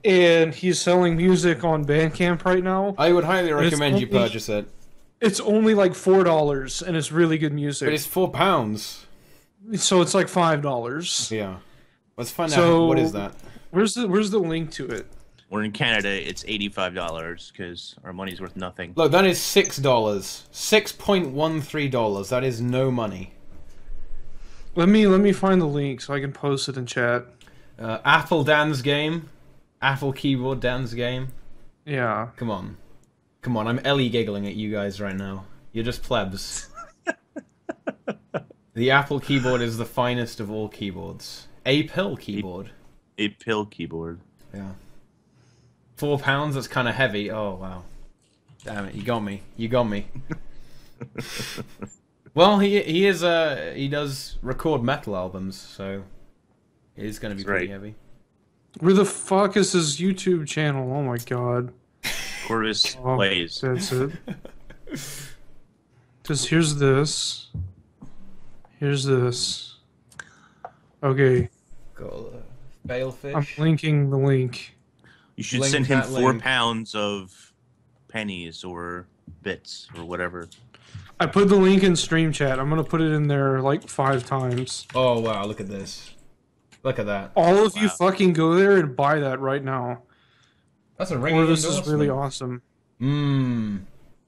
and he's selling music on Bandcamp right now. I would highly recommend you purchase it. It's only like $4, and it's really good music. But it's £4. So it's like $5. Yeah. Let's find out what is that. Where's the link to it? Or in Canada, it's $85 because our money's worth nothing. Look, that is $6. $6.13. That is no money. Let me find the link so I can post it in chat. Apple dance game. Apple keyboard dance game. Yeah. Come on. Come on, I'm Ellie giggling at you guys right now. You're just plebs. The Apple keyboard is the finest of all keyboards. A pill keyboard. A pill keyboard. Yeah. £4, that's kind of heavy. Oh, wow. Damn it, you got me. You got me. Well, he does record metal albums, so it is going to be pretty heavy. Where the fuck is his YouTube channel? Oh my god. Corvus plays. That's it. Because here's this. Here's this. Okay. Got Balefish. I'm linking the link. You should Link send him that 4 link. pounds of pennies or bits or whatever. I put the link in stream chat. I'm gonna put it in there like 5 times. Oh wow, look at this. Look at that. All of you Wow. fucking go there and buy that right now. That's a ringing Or this endorsement. is really awesome.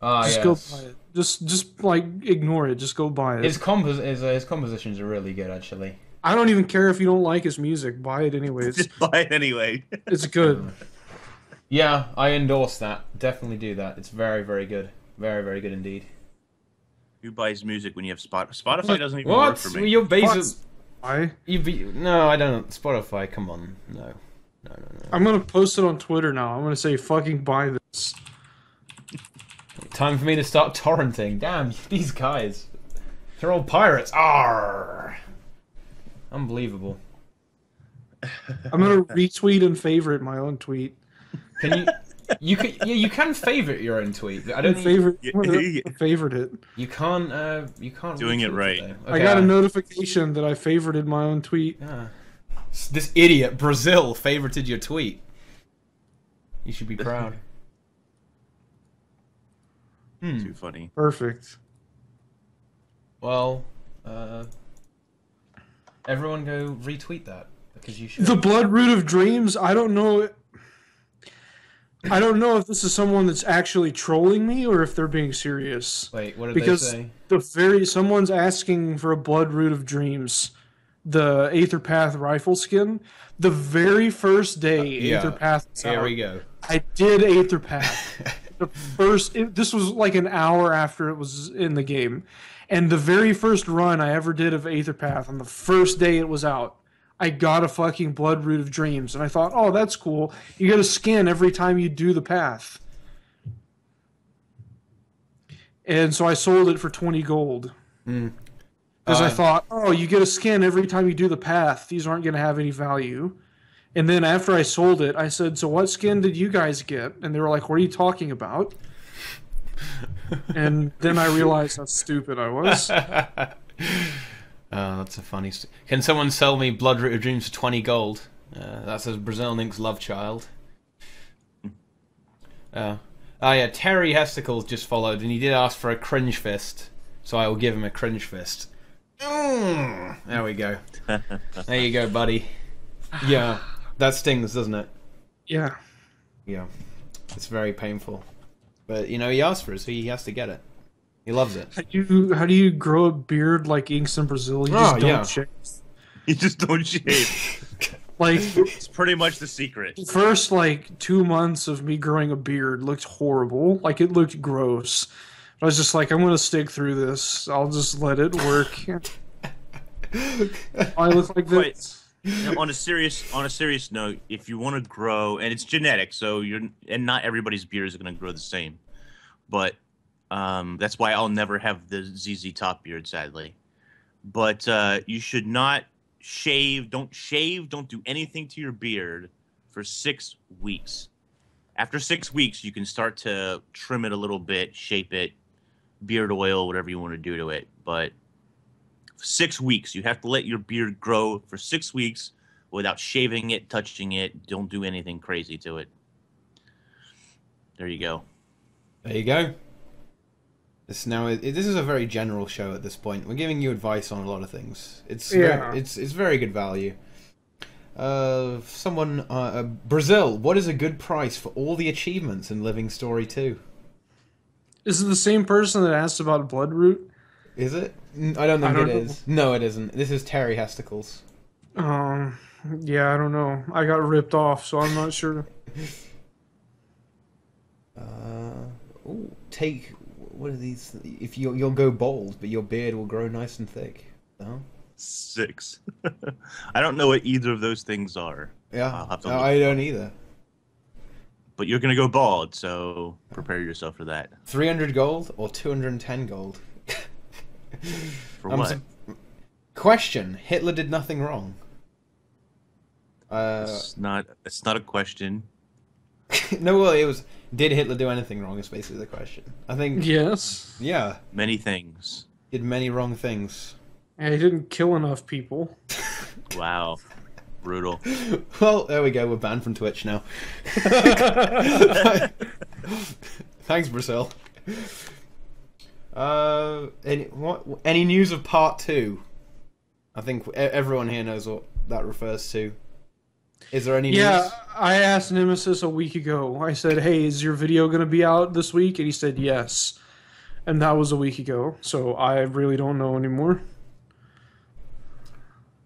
Ah, Just yes. go buy it. Just like ignore it. Just go buy it. His compositions are really good, actually. I don't even care if you don't like his music. Buy it anyways. Just buy it anyway. It's good. Yeah, I endorse that. Definitely do that. It's very, very good. Very, very good indeed. Who buys music when you have Spotify doesn't even What? work for Well, me. you're basic. Why? No, I don't. Spotify, come on. No. I'm gonna post it on Twitter now. I'm gonna say fucking buy this. Time for me to start torrenting. Damn, these guys. They're all pirates. Arr! Unbelievable. I'm gonna retweet and favorite my own tweet. Can you? You can favorite your own tweet. I don't think Favorite. I'm gonna favorite it. you can't. You can't. Doing it retweet right. though. I got a notification that I favorited my own tweet. Yeah. This idiot Brazil favorited your tweet. You should be proud. Too funny. Perfect. Well, everyone go retweet that because you should. The Bloodroot of Dreams. I don't know. I don't know if this is someone that's actually trolling me or if they're being serious. Wait, what did Because they say? someone's asking for a Bloodroot of Dreams, the Aether Path rifle skin. The very first day yeah. Aether Path was Here out, we go. I did Aether Path. This was like an hour after it was in the game, and the very first run I ever did of Aether Path on the first day it was out, I got a fucking Bloodroot of Dreams, and I thought, oh, that's cool. You get a skin every time you do the path. And so I sold it for 20 gold. Because I thought, oh, you get a skin every time you do the path. These aren't going to have any value. And then after I sold it, I said, so what skin did you guys get? And they were like, what are you talking about? And then I realized how stupid I was. Oh, that's a funny. Can someone sell me Bloodroot of Dreams for 20 gold? That says Brazil Nink's love child. Oh yeah, Terry Hesticles just followed, and he did ask for a cringe fist, so I will give him a cringe fist. There we go. There you go, buddy. Yeah, that stings, doesn't it? Yeah. Yeah, it's very painful. But you know, he asked for it, so he has to get it. He loves it. How do you grow a beard like Inks in Brazil? You just don't shave. You just don't shave. Like, It's pretty much the secret. first, 2 months of me growing a beard looked horrible. Like, it looked gross. I was just like, I'm going to stick through this. I'll just let it work. I look like this. Now, on a serious note, if you want to grow, and it's genetic, so and not everybody's beard is going to grow the same, but that's why I'll never have the ZZ Top beard, sadly. But you should not shave. Don't do anything to your beard for 6 weeks. After 6 weeks, you can start to trim it a little bit, shape it, beard oil, whatever you want to do to it. But 6 weeks, you have to let your beard grow for 6 weeks without shaving it, touching it. Don't do anything crazy to it. There you go. There you go. This is a very general show at this point. We're giving you advice on a lot of things. It's very good value. Brazil, what is a good price for all the achievements in Living Story 2? Is it the same person that asked about Bloodroot? Is it? I don't think it is. No, it isn't. This is Terry Hesticles. Yeah, I don't know. I got ripped off, so I'm not sure. What are these? If you'll go bald, but your beard will grow nice and thick. No? 6. I don't know what either of those things are. Yeah, I'll have to I don't either. But you're going to go bald, so prepare yourself for that. 300 gold or 210 gold? For what? Question: Hitler did nothing wrong. It's not a question. No, well, it was. Did Hitler do anything wrong? Is basically the question. I think. Yes. Yeah. Many things. Did many wrong things. And he didn't kill enough people. Wow. Brutal. Well, there we go. We're banned from Twitch now. Thanks, Brazil. Any news of part 2? I think everyone here knows what that refers to. Is there any news? Yeah, I asked Nemesis a week ago. I said, hey, is your video going to be out this week? And he said yes. And that was a week ago. So I really don't know anymore.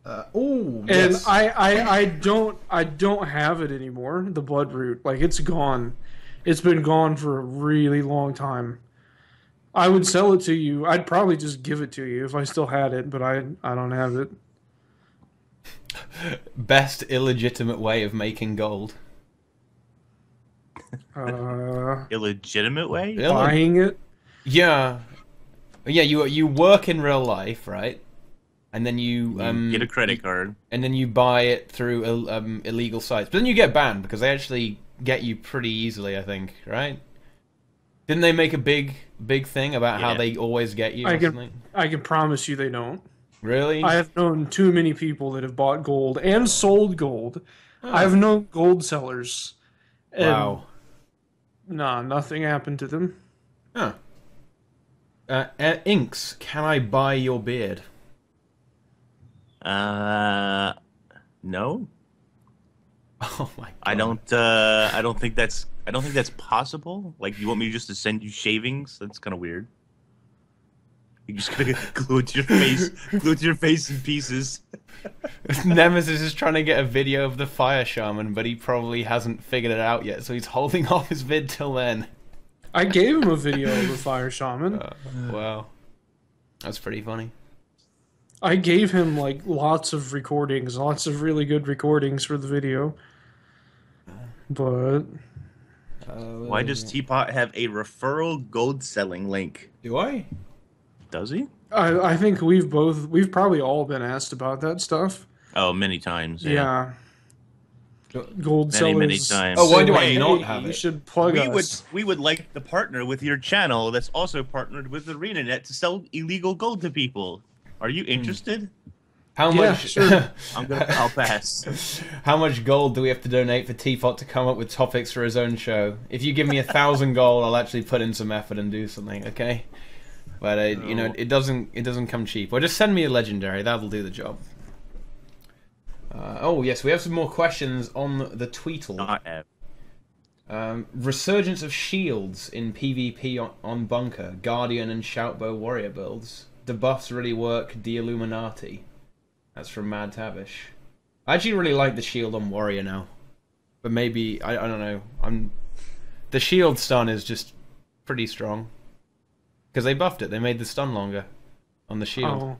Oh, and yes. I don't have it anymore. The Bloodroot, like, it's gone. It's been gone for a really long time. I would sell it to you. I'd probably just give it to you if I still had it, but I don't have it. Best illegitimate way of making gold. Illegitimate way? Buying it? Yeah. Yeah, you work in real life, right? And then you get a credit card. And then you buy it through illegal sites. But then you get banned because they actually get you pretty easily, I think, right? Didn't they make a big thing about how they always get you? I can promise you they don't. Really? I have known too many people that have bought gold and sold gold. I've known gold sellers. Wow. Nah, nothing happened to them. Huh. Inks, can I buy your beard? No. Oh my god. I don't think that's possible. Like, you want me just to send you shavings? That's kind of weird. You're just gonna glue it to your face in pieces. Nemesis is trying to get a video of the fire shaman, but he probably hasn't figured it out yet, so he's holding off his vid till then. I gave him a video of the fire shaman. Wow. That's pretty funny. I gave him, like, lots of recordings, lots of really good recordings for the video. But... why does Teapot have a referral gold selling link? Do I? Does he? I think we've probably all been asked about that stuff. Oh, many times. Yeah. Gold sellers. Many times. Oh, why do I not have it? You should plug us. We would like to partner with your channel that's also partnered with ArenaNet to sell illegal gold to people. Are you interested? How much? Sure. I'll pass. How much gold do we have to donate for Teapot to come up with topics for his own show? If you give me 1,000 gold, I'll actually put in some effort and do something. Okay. But you know, it doesn't come cheap. Or just send me a legendary. That'll do the job. Oh yes, we have some more questions on the Tweetle. Resurgence of shields in PvP on Bunker, Guardian, and Shoutbow Warrior builds. The buffs really work. The Illuminati. That's from Mad Tavish. I actually really like the shield on Warrior now, but maybe I don't know. The shield stun is just pretty strong. Because they buffed it. They made the stun longer on the shield. Oh.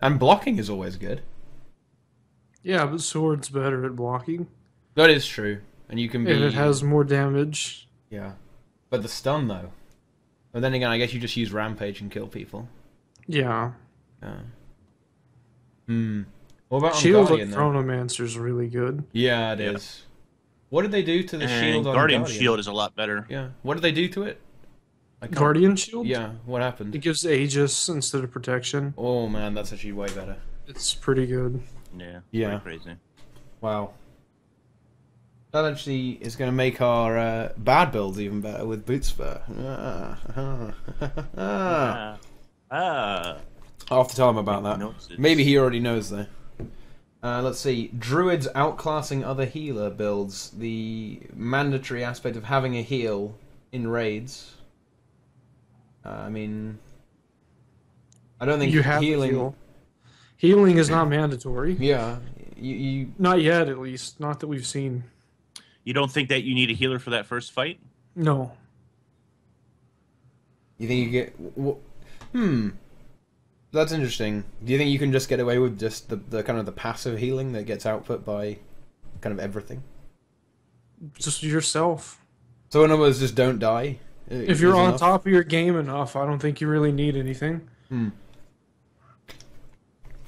And blocking is always good. Yeah, but sword's better at blocking. That is true. And you can be... And it has more damage. Yeah. But the stun, though. But then again, I guess you just use Rampage and kill people. Yeah. What about Shield on Guardian, of Chronomancer's really good. Yeah, it is. What did they do to the shield on Guardian? Shield is a lot better. Yeah. What did they do to it? Guardian shield? Yeah, what happened? It gives Aegis instead of protection. Oh man, that's actually way better. It's pretty good. Yeah. Crazy. Wow. That actually is going to make our bad builds even better with Boot Spur. I'll have to tell him about that. Maybe he already knows though. Let's see. Druids outclassing other healer builds. The mandatory aspect of having a heal in raids. I mean, I don't think you have healing. Heal. Healing is not mandatory. Yeah, you. Not yet, at least. Not that we've seen. You don't think that you need a healer for that first fight? No. You think you get? That's interesting. Do you think you can just get away with just the kind of the passive healing that gets output by kind of everything? Just yourself. So in other words, just don't die. If you're on top of your game enough, I don't think you really need anything.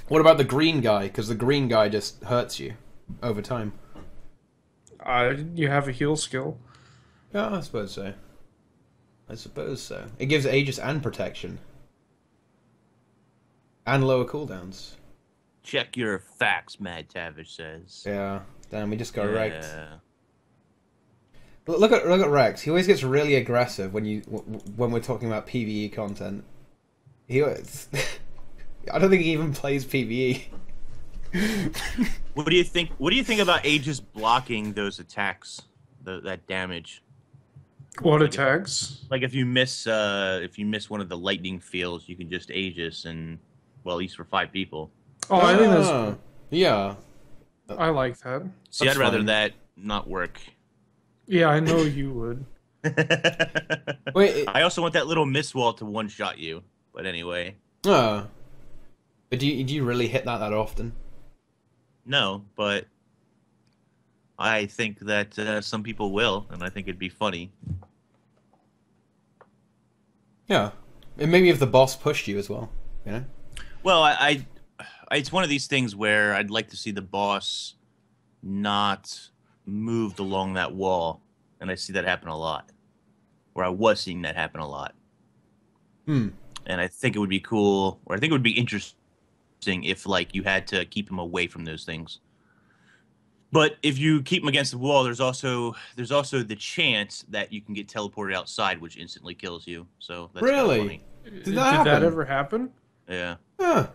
What about the green guy? Because the green guy just hurts you over time. You have a heal skill. Yeah, I suppose so. It gives Aegis and protection. And lower cooldowns. Check your facts, Mad Tavish says. Yeah. Damn, we just got wrecked. Look at Rex. He always gets really aggressive when we're talking about PvE content. I don't think he even plays PvE. What do you think? What do you think about Aegis blocking those attacks, that damage? What attacks? If you miss one of the lightning fields, you can just Aegis, and well, at least for 5 people. Oh, I think that's yeah. I like that. See, I'd rather that not work. Yeah, I know you would. Wait, I also want that little miss wall to one-shot you. But anyway. But do you really hit that often? No, but I think that some people will, and I think it'd be funny. Yeah, and maybe if the boss pushed you as well, you know. Well, it's one of these things where I'd like to see the boss not moved along that wall, and I see that happen a lot. Or I was seeing that happen a lot. And I think it would be cool, or I think it would be interesting if, like, you had to keep him away from those things. But if you keep him against the wall, there's also the chance that you can get teleported outside, which instantly kills you. So that's really funny. Did that ever happen? Yeah. Huh.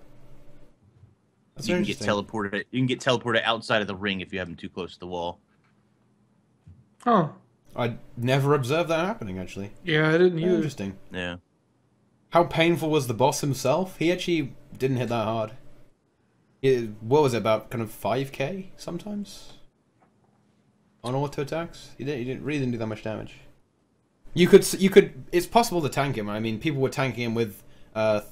That's You can get teleported. You can get teleported outside of the ring if you have him too close to the wall. Huh. I never observed that happening, actually. Yeah, I didn't either. Interesting. Yeah. How painful was the boss himself? He actually didn't hit that hard. What was it, about kind of 5k sometimes? On auto attacks? He really didn't do that much damage. You could. It's possible to tank him. I mean, people were tanking him with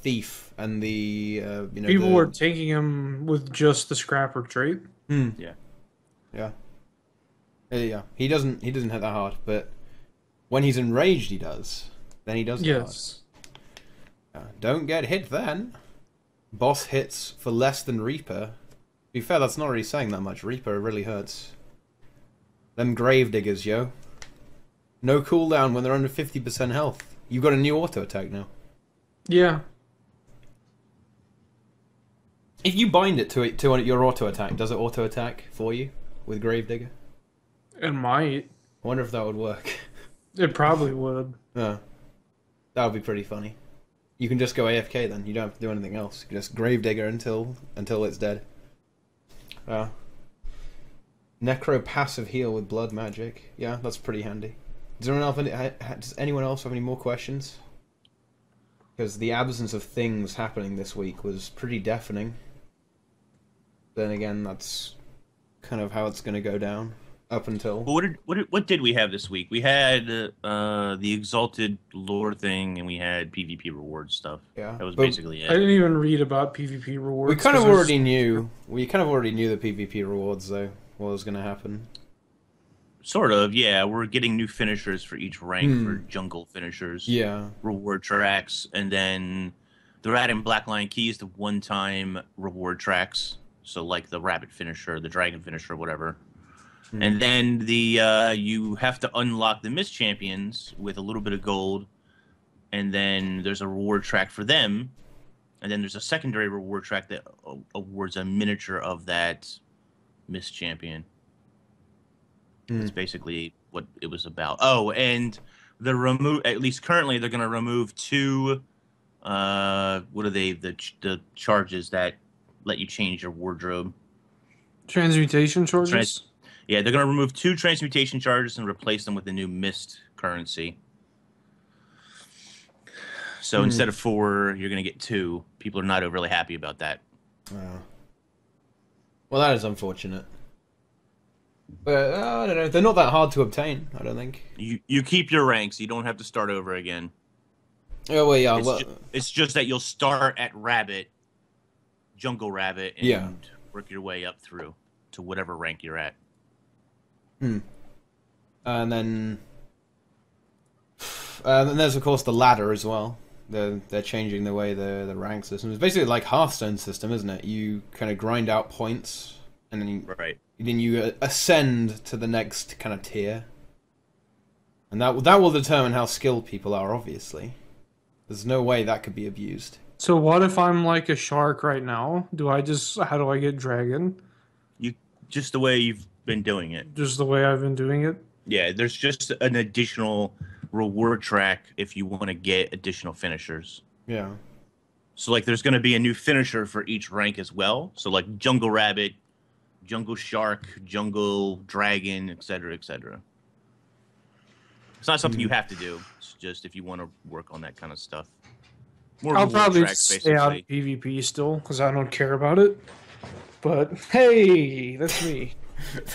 Thief and the people were tanking him with just the Scrapper trait. Yeah. Yeah. Yeah. He doesn't hit that hard, but when he's enraged, he does. Then he does. Yes. Don't get hit then. Boss hits for less than Reaper. To be fair, that's not really saying that much. Reaper really hurts. Them Gravediggers, yo. No cooldown when they're under 50% health. You've got a new auto attack now. Yeah. If you bind it to your auto attack, does it auto attack for you with Gravedigger? It might. I wonder if that would work. It probably would. Yeah. That would be pretty funny. You can just go AFK then. You don't have to do anything else. You can just Gravedigger until it's dead. Necro passive heal with blood magic. Yeah, that's pretty handy. Does anyone else have any more questions? Because the absence of things happening this week was pretty deafening. Then again, that's kind of how it's going to go down. Up until... Well, what did we have this week? We had the Exalted Lore thing, and we had PvP reward stuff. Yeah, that was basically it. I didn't even read about PvP rewards. We kind of already knew. We kind of already knew the PvP rewards, though. What was going to happen? Sort of, yeah. We're getting new finishers for each rank for jungle finishers. Yeah. Reward tracks, and then they're adding Blackline keys to one-time reward tracks. So, like the rabbit finisher, the dragon finisher, whatever. And then you have to unlock the Mist Champions with a little bit of gold, and then there's a reward track for them, and then there's a secondary reward track that awards a miniature of that Mist Champion. That's basically what it was about. Oh, and at least currently they're going to remove 2 what are they, the charges that let you change your wardrobe. Transmutation charges? Yeah, they're going to remove 2 transmutation charges and replace them with the new Mist currency. So instead of 4, you're going to get 2. People are not overly happy about that. Well, that is unfortunate. But I don't know. They're not that hard to obtain, I don't think. You keep your ranks. You don't have to start over again. Oh, well, yeah. It's just that you'll start at Rabbit, Jungle Rabbit, and work your way up through to whatever rank you're at. And then there's, of course, the ladder as well. They're changing the way the rank system is. Basically like Hearthstone system, isn't it? You kind of grind out points, and then you ascend to the next kind of tier. And that will determine how skilled people are, obviously. There's no way that could be abused. So what if I'm like a shark right now? How do I get dragon? You just the way you've been doing it. Just the way I've been doing it? Yeah, there's just an additional reward track if you want to get additional finishers. Yeah. So like there's going to be a new finisher for each rank as well. So like Jungle Rabbit, Jungle Shark, Jungle Dragon, etc., etc. It's not something you have to do. It's just if you want to work on that kind of stuff. More I'll reward probably tracks, stay out of PvP still because I don't care about it. But hey, that's me.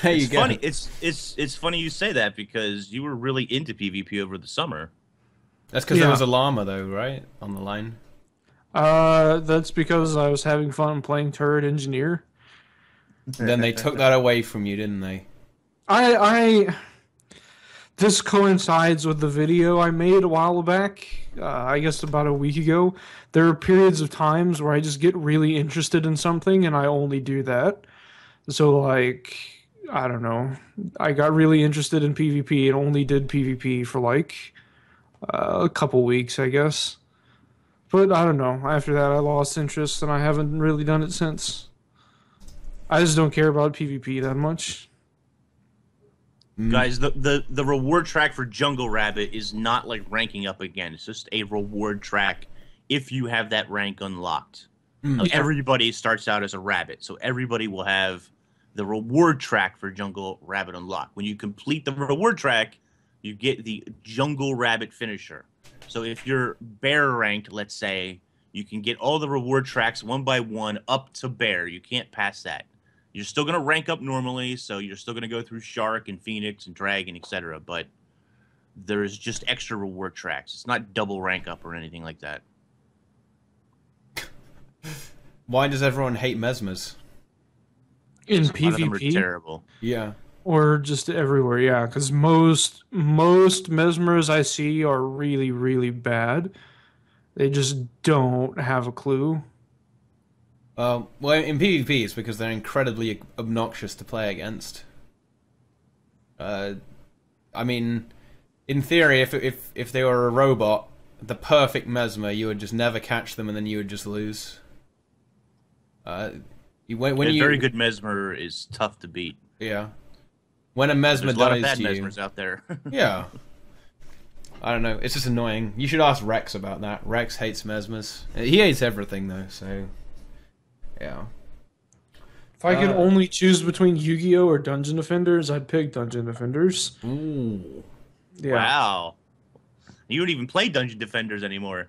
There you It's go. funny. It's funny you say that because you were really into PvP over the summer. That's because there was a llama, though, right? On the line. That's because I was having fun playing Turret Engineer. Then they took that away from you, didn't they? This coincides with the video I made a while back. I guess about a week ago. There are periods of times where I just get really interested in something, and I only do that. So, like, I don't know. I got really interested in PvP and only did PvP for like a couple weeks, I guess. But I don't know. After that, I lost interest, and I haven't really done it since. I just don't care about PvP that much. Guys, the reward track for Jungle Rabbit is not like ranking up again. It's just a reward track if you have that rank unlocked. Like, everybody starts out as a rabbit, so everybody will have the reward track for Jungle Rabbit unlocked. When you complete the reward track, you get the Jungle Rabbit finisher. So if you're bear ranked, let's say, you can get all the reward tracks one by one up to bear. You can't pass that. You're still going to rank up normally, so you're still going to go through Shark and Phoenix and Dragon, etc. But there's just extra reward tracks. It's not double rank up or anything like that. Why does everyone hate Mesmers? In PvP? A lot of them are terrible. Yeah. Or just everywhere, yeah. Because most Mesmers I see are really, really bad. They just don't have a clue. Well, in PvP, it's because they're incredibly obnoxious to play against. I mean, in theory, if they were a robot, the perfect Mesmer, you would just never catch them, and then you would just lose. Very good Mesmer is tough to beat. Yeah. When a Mesmer dies to you... There's a lot of bad Mesmers out there. Yeah. I don't know. It's just annoying. You should ask Rex about that. Rex hates Mesmers. He hates everything, though, so... Yeah. If I could only choose between Yu-Gi-Oh! Or Dungeon Defenders, I'd pick Dungeon Defenders. Ooh. Yeah. Wow. You don't even play Dungeon Defenders anymore.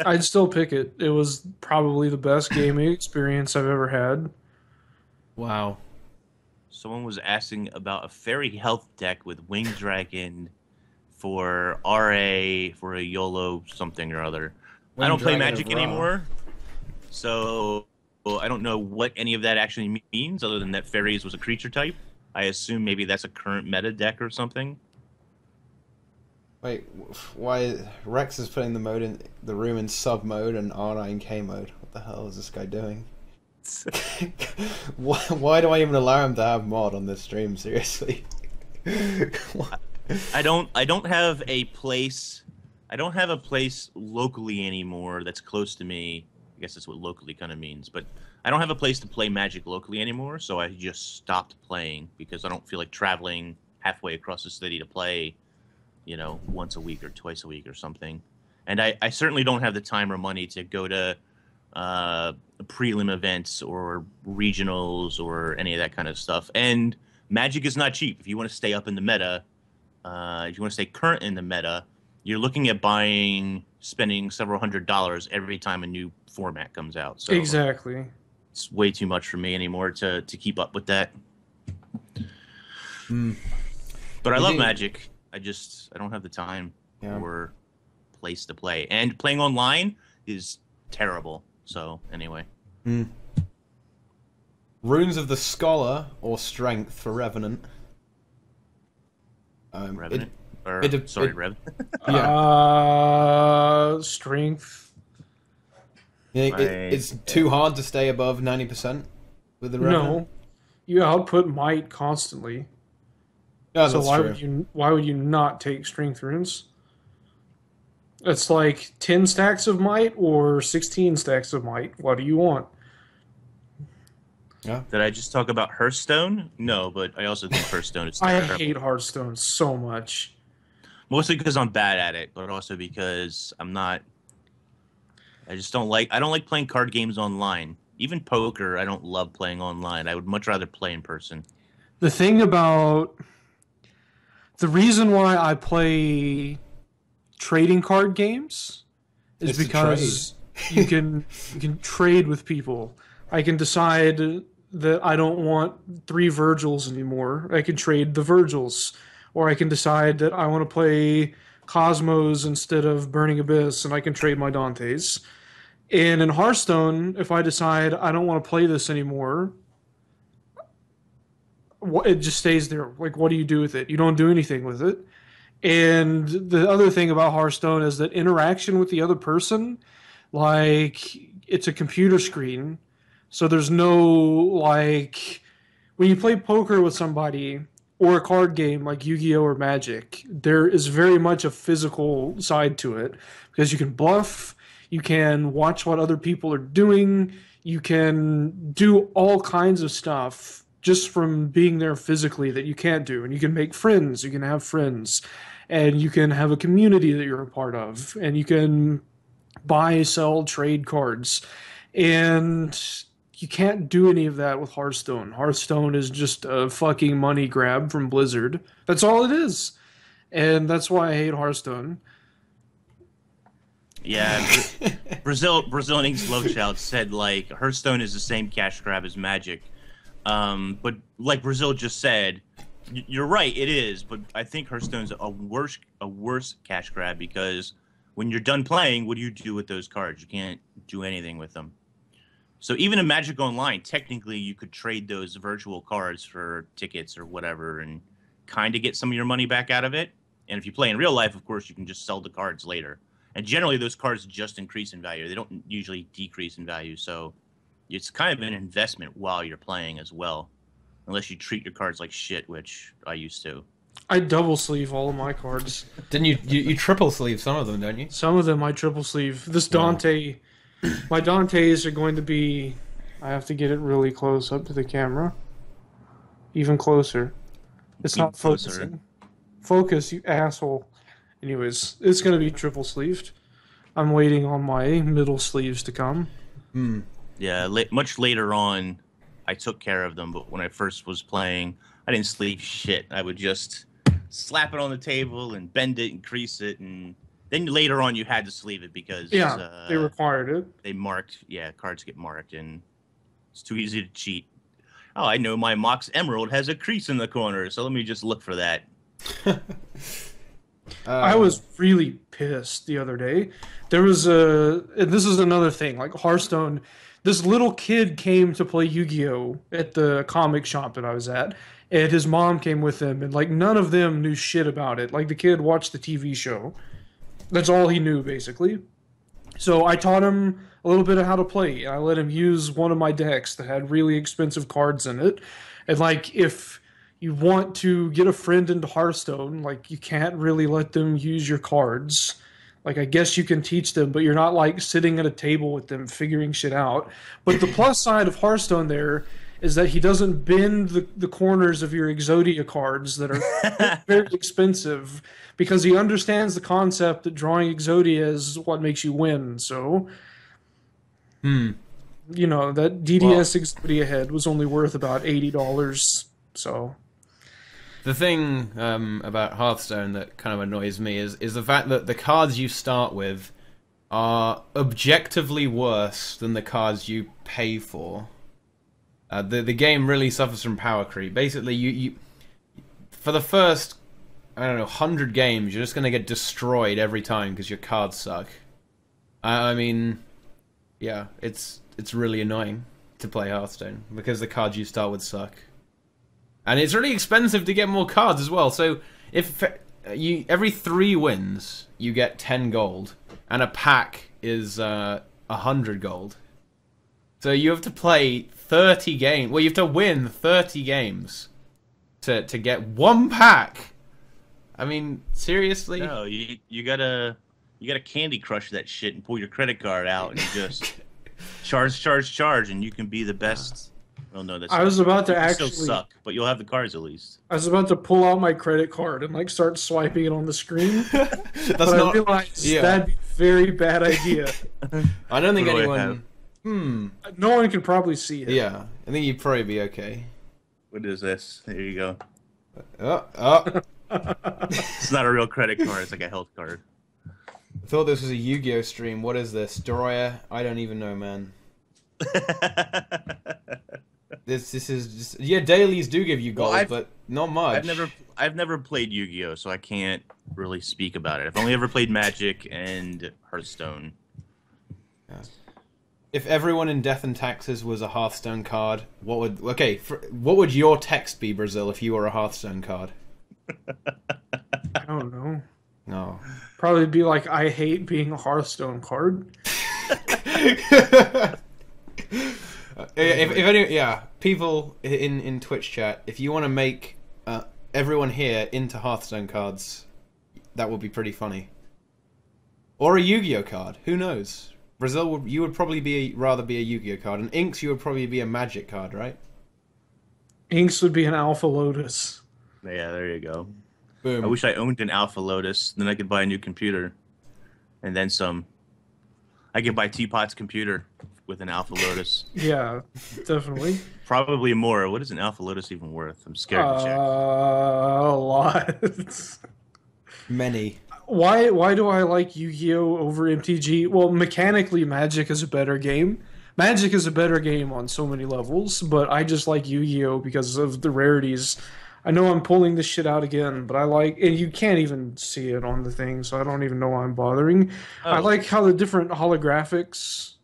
I'd still pick it. It was probably the best gaming experience I've ever had. Wow. Someone was asking about a fairy health deck with Winged Dragon for RA for a YOLO something or other. I don't play Magic anymore, so I don't know what any of that actually means other than that fairies was a creature type. I assume maybe that's a current meta deck or something. Wait, why Rex is putting the room in sub mode and R9K mode? What the hell is this guy doing? why do I even allow him to have mod on this stream? Seriously. I don't have a place. I don't have a place locally anymore that's close to me. I guess that's what locally kind of means, but I don't have a place to play Magic locally anymore, so I just stopped playing because I don't feel like traveling halfway across the city to play, you know, once a week or twice a week or something. And I certainly don't have the time or money to go to prelim events or regionals or any of that kind of stuff. And Magic is not cheap. If you want to stay up in the meta, if you want to stay current in the meta, you're looking at spending several $100s every time a new format comes out. So exactly. It's way too much for me anymore to keep up with that. But I love Magic. I don't have the time or place to play. And playing online is terrible. So, anyway. Runes of the Scholar or Strength for Revenant? Revenant? Revenant. Yeah. Strength. It's too hard to stay above 90% with the Revenant? No. You output might constantly. Yeah, so why would you not take Strength runes? It's like 10 stacks of might or 16 stacks of might. What do you want? Yeah. Did I just talk about Hearthstone? No, but I also think Hearthstone is I terrible. hate Hearthstone so much. Mostly because I'm bad at it, but also because I'm not. I just don't like. I don't like playing card games online. Even poker, I don't love playing online. I would much rather play in person. The thing about the reason why I play trading card games is It's to because you can trade with people. I can decide that I don't want 3 Virgils anymore. I can trade the Virgils, or I can decide that I want to play Cosmos instead of Burning Abyss, and I can trade my Dantes. And in Hearthstone, if I decide I don't want to play this anymore, it just stays there. Like, what do you do with it? You don't do anything with it. And the other thing about Hearthstone is that interaction with the other person, like, it's a computer screen. So there's no, like, when you play poker with somebody or a card game like Yu-Gi-Oh! Or Magic, there is very much a physical side to it because you can bluff, you can watch what other people are doing, you can do all kinds of stuff just from being there physically that you can't do. And you can make friends, you can have friends, and you can have a community that you're a part of, and you can buy, sell, trade cards. And you can't do any of that with Hearthstone. Hearthstone is just a fucking money grab from Blizzard. That's all it is. And that's why I hate Hearthstone. Yeah, Brazilian Ink's Lovechild said like Hearthstone is the same cash grab as Magic, but like Brazil just said, you're right, it is. But I think Hearthstone's a worse cash grab because when you're done playing, what do you do with those cards? You can't do anything with them. So even in Magic Online, technically you could trade those virtual cards for tickets or whatever and kind of get some of your money back out of it. And if you play in real life, of course, you can just sell the cards later. And generally, those cards just increase in value. They don't usually decrease in value. So it's kind of an investment while you're playing as well. Unless you treat your cards like shit, which I used to. I double sleeve all of my cards. Didn't you triple sleeve some of them, don't you? Some of them I triple sleeve. This Dante, my Dantes are going to be, I have to get it really close up to the camera. Even closer. It's not focusing. Focus, you asshole. Anyways, it's going to be triple sleeved. I'm waiting on my middle sleeves to come. Yeah, much later on, I took care of them. But when I first was playing, I didn't sleeve shit. I would just slap it on the table and bend it and crease it. And then later on, you had to sleeve it because they required it. They marked, cards get marked. And it's too easy to cheat. Oh, I know my Mox Emerald has a crease in the corner, so let me just look for that. I was really pissed the other day. There was and this is another thing, like Hearthstone, this little kid came to play Yu-Gi-Oh! At the comic shop that I was at, and his mom came with him, and like none of them knew shit about it. Like the kid watched the TV show. That's all he knew, basically. So I taught him a little bit of how to play. I let him use one of my decks that had really expensive cards in it. And like if you want to get a friend into Hearthstone, like you can't really let them use your cards. Like I guess you can teach them, but you're not like sitting at a table with them figuring shit out. But the plus side of Hearthstone there is that he doesn't bend the corners of your Exodia cards that are very expensive because he understands the concept that drawing Exodia is what makes you win. So, you know, that DDS Exodia head was only worth about $80. So... The thing about Hearthstone that kind of annoys me is the fact that the cards you start with are objectively worse than the cards you pay for. The game really suffers from power creep. Basically, you for the first, I don't know, 100 games, you're just going to get destroyed every time because your cards suck. I mean, yeah, it's really annoying to play Hearthstone because the cards you start with suck. And it's really expensive to get more cards as well. So if you every 3 wins, you get 10 gold, and a pack is 100 gold. So you have to play 30 games. Well, you have to win 30 games to get one pack. I mean, seriously? No, you gotta You got to Candy Crush that shit and pull your credit card out and just charge, and you can be the best. Oh no, that's. I was about to you actually still suck, but you'll have the cards at least. I was about to pull out my credit card and like start swiping it on the screen, That's but not. I realized that'd be a very bad idea. I don't think What do I anyone. have? No one can probably see it. Yeah, I think you'd probably be okay. What is this? There you go. Oh. It's not a real credit card. It's like a health card. I thought this was a Yu-Gi-Oh stream. What is this? Doroya? I don't even know, man. This is just... Yeah, dailies do give you gold, but not much. I've never played Yu-Gi-Oh, so I can't really speak about it. I've only ever played Magic and Hearthstone. Yeah. If everyone in Death and Taxes was a Hearthstone card, what would... Okay, what would your text be, Brazil, if you were a Hearthstone card? I don't know. No. Probably be like, I hate being a Hearthstone card. If any, yeah, people in Twitch chat, if you want to make everyone here into Hearthstone cards, that would be pretty funny. Or a Yu-Gi-Oh card, who knows? Brazil, you would probably rather be a Yu-Gi-Oh card, and Inks, you would probably be a Magic card, right? Inks would be an Alpha Lotus. Yeah, there you go. Boom. I wish I owned an Alpha Lotus, then I could buy a new computer, and then some. I could buy Teapot's computer with an Alpha Lotus. Yeah, definitely. Probably more. What is an Alpha Lotus even worth? I'm scared to check. A lot. Many. Why do I like Yu-Gi-Oh over MTG? Well, mechanically, Magic is a better game. Magic is a better game on so many levels, but I just like Yu-Gi-Oh because of the rarities. I know I'm pulling this shit out again, but I like... And you can't even see it on the thing, so I don't even know why I'm bothering. Oh. I like how the different holographics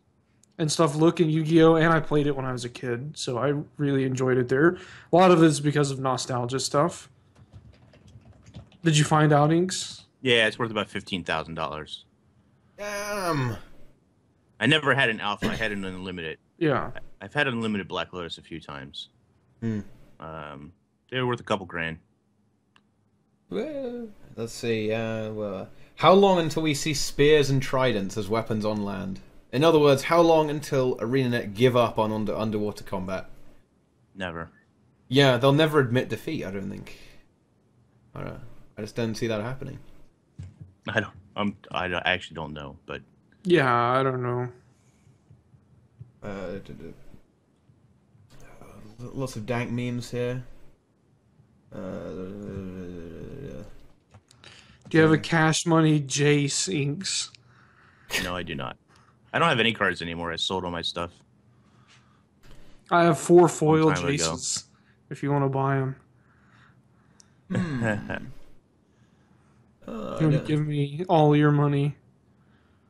and stuff look in Yu-Gi-Oh! And I played it when I was a kid, so I really enjoyed it there. A lot of it is because of nostalgia stuff. Did you find out, Inks? Yeah, it's worth about $15,000. Damn. I never had an Alpha. I had an Unlimited. Yeah. I've had Unlimited Black Lotus a few times. They were worth a couple grand. Well, let's see. Well, how long until we see spears and tridents as weapons on land? In other words, how long until ArenaNet give up on underwater combat? Never. Yeah, they'll never admit defeat, I don't think. I don't know. I just don't see that happening. I actually don't know, but Yeah, I don't know. Lots of dank memes here. Do you have a Cash Money Jace, Inks? no, I do not. I don't have any cards anymore. I sold all my stuff. I have 4 foil Long time ago. Jaces, if you want to buy them. You want to give me all your money?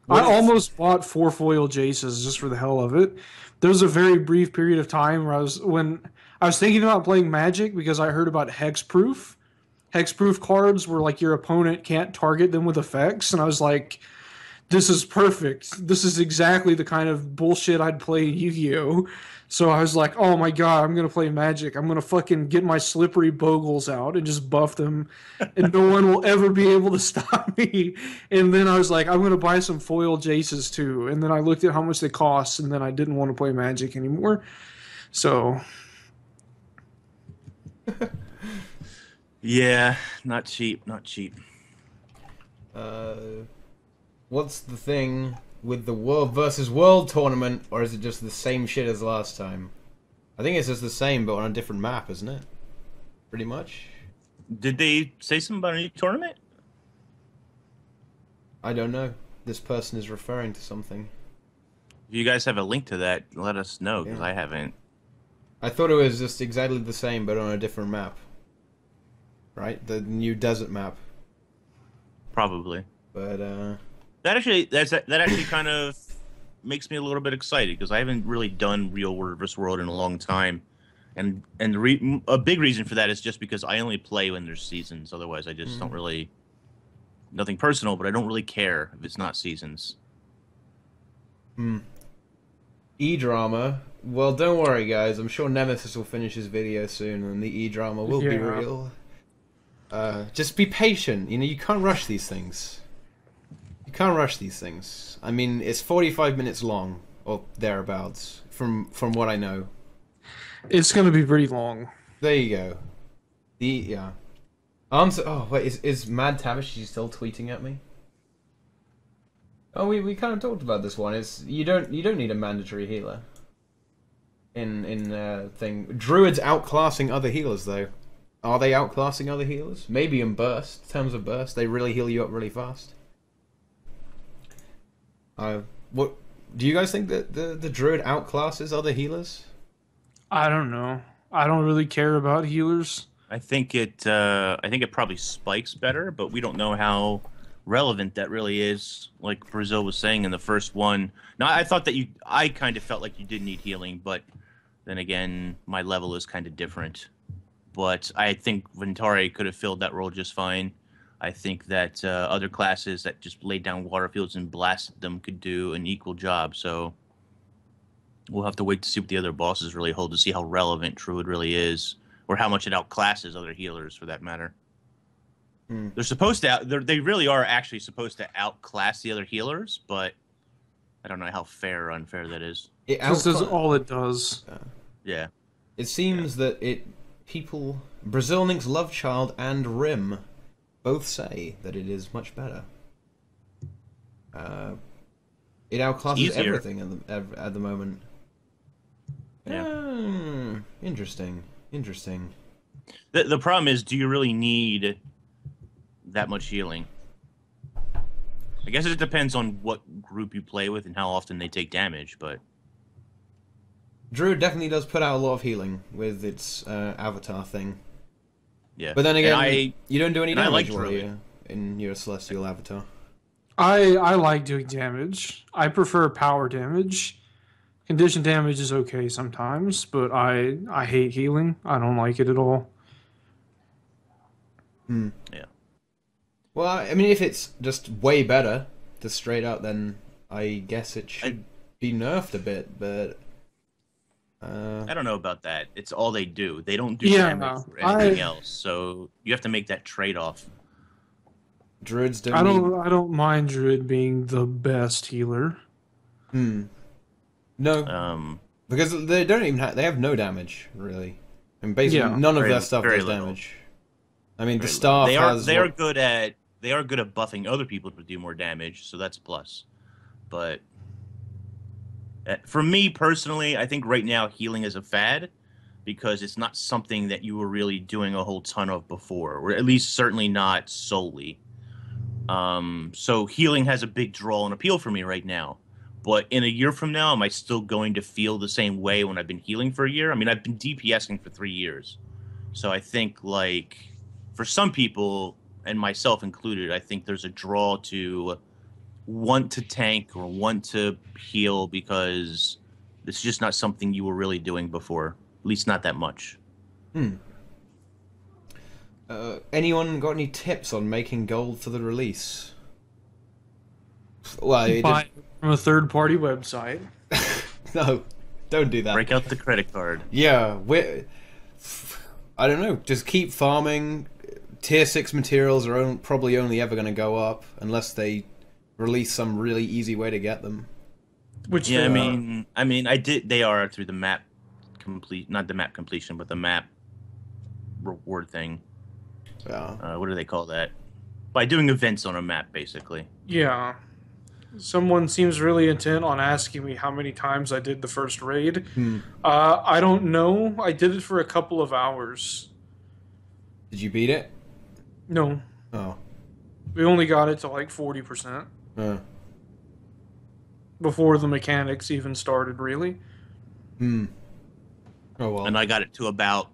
I almost bought 4 foil Jaces just for the hell of it. There was a very brief period of time where when I was thinking about playing Magic because I heard about hexproof. Hexproof cards where like your opponent can't target them with effects, and I was like, this is perfect. This is exactly the kind of bullshit I'd play in Yu-Gi-Oh! So I was like, oh my god, I'm going to play Magic. I'm going to fucking get my slippery bogles out and just buff them, and no one will ever be able to stop me. And then I was like, I'm going to buy some foil Jaces too. And then I looked at how much they cost, and then I didn't want to play Magic anymore. So... Yeah, not cheap, not cheap. What's the thing with the World versus World tournament, or is it just the same shit as last time? I think it's just the same, but on a different map, isn't it? Pretty much. Did they say something about a new tournament? I don't know. This person is referring to something. If you guys have a link to that, let us know, because Yeah. I haven't. I thought it was just exactly the same, but on a different map. Right? The new desert map. Probably. But, That actually kind of makes me a little bit excited, because I haven't really done Real World vs. World in a long time. And a big reason for that is just because I only play when there's seasons. Otherwise, I just don't really... Nothing personal, but I don't really care if it's not seasons. E-drama. Well, don't worry, guys. I'm sure Nemesis will finish his video soon, and the E-drama will be real. Just be patient. You know, you can't rush these things. You can't rush these things. I mean, it's 45 minutes long, or thereabouts, from what I know. It's going to be pretty long. There you go. Yeah. Answer. Oh wait, is Mad Tavish still tweeting at me? Oh, we kind of talked about this one. It's you don't need a mandatory healer. In thing, druids outclassing other healers though. Are they outclassing other healers? Maybe in terms of burst, they really heal you up really fast. What do you guys think that the druid outclasses other healers? I don't know. I don't really care about healers. I think it probably spikes better, but we don't know how relevant that really is. Like Brazil was saying in the first one. Now I thought that I kind of felt like you did need healing, but then again, my level is kind of different. But I think Ventari could have filled that role just fine. I think that other classes that just laid down water fields and blasted them could do an equal job. So we'll have to wait to see what the other bosses really hold to see how relevant Druid really is, or how much it outclasses other healers for that matter. They're supposed to. They really are actually supposed to outclass the other healers, but I don't know how fair or unfair that is. This is all it does. Yeah. It seems that Brazil Link's Love Child and Rim both say that it is much better. It outclasses everything at the moment. Yeah. Interesting. The problem is, do you really need that much healing? I guess it depends on what group you play with and how often they take damage, but Druid definitely does put out a lot of healing with its avatar thing. Yeah. But then again, you don't do any damage in your Celestial avatar. I like doing damage. I prefer power damage. Condition damage is okay sometimes, but I hate healing. I don't like it at all. Yeah. Well, I mean, if it's just way better to straight up, then I guess it should be nerfed a bit, but I don't know about that. It's all they do. They don't do damage for anything else, so you have to make that trade-off. Druids don't. I don't mind Druid being the best healer. No. Because they don't even they have no damage really, and basically none of their stuff does damage. I mean, the staff they are good at buffing other people to do more damage, so that's a plus. But for me personally, I think right now healing is a fad because it's not something that you were really doing a whole ton of before, or at least certainly not solely. So healing has a big draw and appeal for me right now. But in a year from now, am I still going to feel the same way when I've been healing for a year? I mean, I've been DPSing for 3 years. So I think, like, for some people, and myself included, I think there's a draw to want to tank or want to heal because it's just not something you were really doing before. At least not that much. Anyone got any tips on making gold for the release? Well, from a third-party website. No, don't do that. Break out the credit card. Yeah, I don't know. Just keep farming. Tier 6 materials are probably only ever going to go up unless they release some really easy way to get them. Which I mean, they are through the map not the map completion, but the map reward thing. Yeah. What do they call that? By doing events on a map, basically. Yeah. Someone seems really intent on asking me how many times I did the first raid. I don't know. I did it for a couple of hours. Did you beat it? No. Oh. We only got it to like 40%. Before the mechanics even started, really. Oh, well. And I got it to about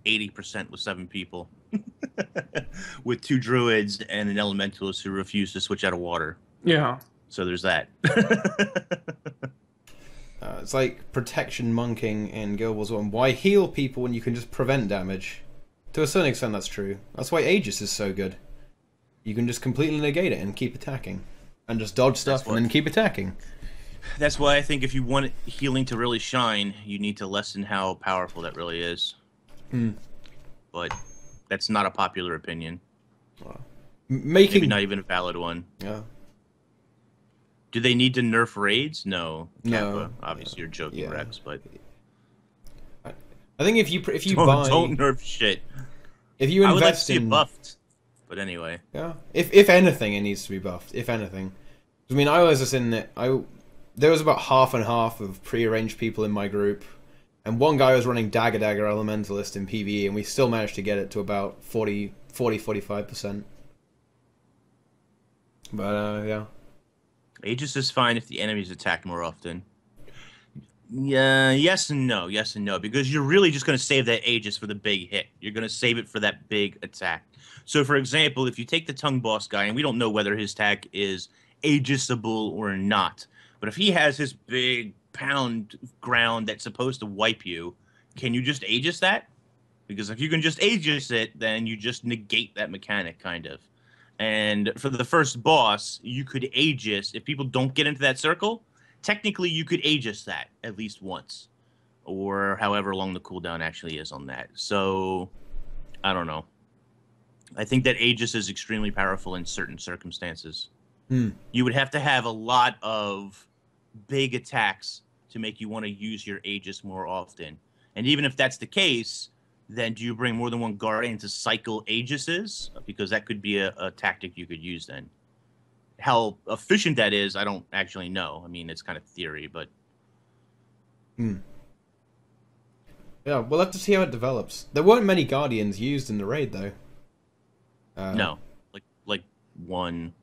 80% with 7 people. With 2 druids and an elementalist who refused to switch out of water. Yeah. So there's that. It's like protection monking in Guild Wars 1. Why heal people when you can just prevent damage? To a certain extent, that's true. That's why Aegis is so good. You can just completely negate it and keep attacking. And just dodge stuff and then keep attacking. That's why I think if you want healing to really shine, you need to lessen how powerful that really is. But that's not a popular opinion. Well, maybe not even a valid one. Yeah. Do they need to nerf raids? No. No. Kappa, obviously, you're joking, Yeah. Rex, but I think if you don't nerf shit. if you I would like to invest see it in buffed. But anyway. yeah, if anything, it needs to be buffed. If anything, I mean, I was just in it. There was about half and half of pre-arranged people in my group, and one guy was running Dagger Elementalist in PvE, and we still managed to get it to about 45%. But yeah. Aegis is fine if the enemies attack more often. Yeah, yes and no, because you're really just going to save that Aegis for the big hit. You're going to save it for that big attack. So, for example, if you take the Tongue Boss guy, and we don't know whether his tag is Aegisable or not, but if he has his big pound ground that's supposed to wipe you, can you just Aegis that? Because if you can just Aegis it, then you just negate that mechanic, kind of. And for the first boss, you could Aegis. If people don't get into that circle, technically you could Aegis that at least once. Or however long the cooldown actually is on that. So, I don't know. I think that Aegis is extremely powerful in certain circumstances. You would have to have a lot of big attacks to make you want to use your Aegis more often. And even if that's the case, then do you bring more than one Guardian to cycle Aegises? Because that could be a tactic you could use then. How efficient that is, I don't actually know. I mean, it's kind of theory, but... Yeah, we'll have to see how it develops. There weren't many Guardians used in the raid, though. No. Like one...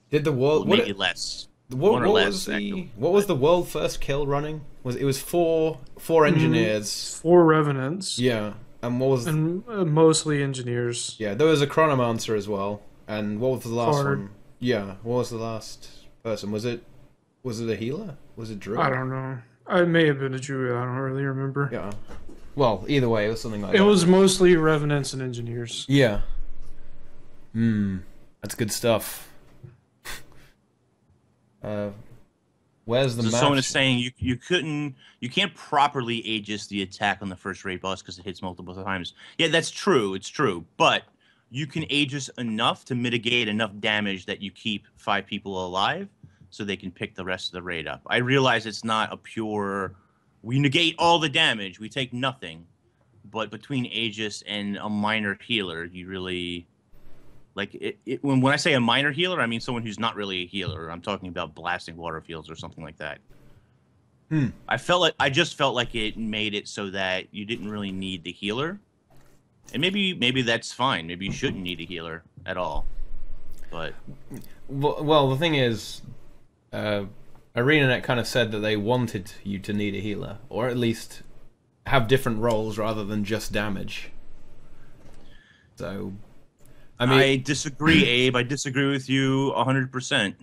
Did the world... Maybe less. What was the world first kill running? It was four engineers, 4 revenants. Yeah, and what was mostly engineers. Yeah, there was a chronomancer as well. And what was the last Bard. one? Yeah, what was the last person? Was it a healer? Was it druid? I don't know. I may have been a druid. I don't really remember. Yeah. Well, either way, it was something like that. It was mostly revenants and engineers. Yeah. That's good stuff. Where's the match? Someone is saying you can't properly Aegis the attack on the first raid boss because it hits multiple times. Yeah, that's true. It's true, but you can Aegis enough to mitigate enough damage that you keep 5 people alive, so they can pick the rest of the raid up. I realize it's not a pure. We negate all the damage. We take nothing, but between Aegis and a minor healer, you really. Like, when I say a minor healer, I mean someone who's not really a healer. I'm talking about blasting water fields or something like that. I just felt like it made it so that you didn't really need the healer. And maybe that's fine. Maybe you shouldn't need a healer at all. But... Well, the thing is, ArenaNet kind of said that they wanted you to need a healer. Or at least have different roles rather than just damage. So... I disagree, Abe. I disagree with you 100%.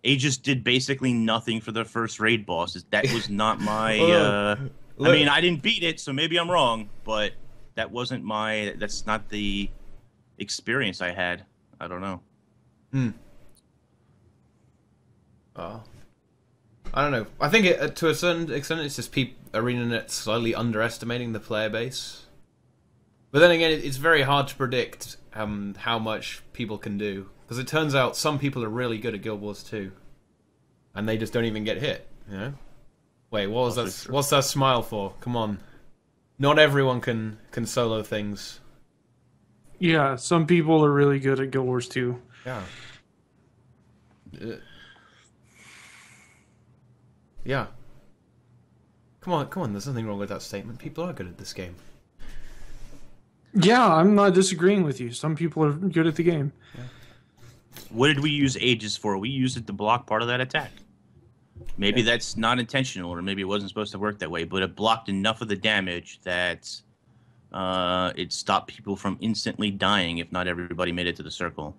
Aegis did basically nothing for the first raid boss. That was not my... I mean, I didn't beat it, so maybe I'm wrong, but that wasn't my... That's not the experience I had. I don't know. I don't know. I think to a certain extent it's just ArenaNet slightly underestimating the player base. But then again, it's very hard to predict how much people can do. Because it turns out some people are really good at Guild Wars 2. And they just don't even get hit, you know? Wait, what was that? What's that smile for? Come on. Not everyone can solo things. Yeah, some people are really good at Guild Wars 2. Yeah. Yeah. Come on, there's nothing wrong with that statement. People are good at this game. Yeah, I'm not disagreeing with you. Some people are good at the game. Yeah. What did we use Aegis for? We used it to block part of that attack. Maybe that's not intentional, or maybe it wasn't supposed to work that way, but it blocked enough of the damage that it stopped people from instantly dying if not everybody made it to the circle.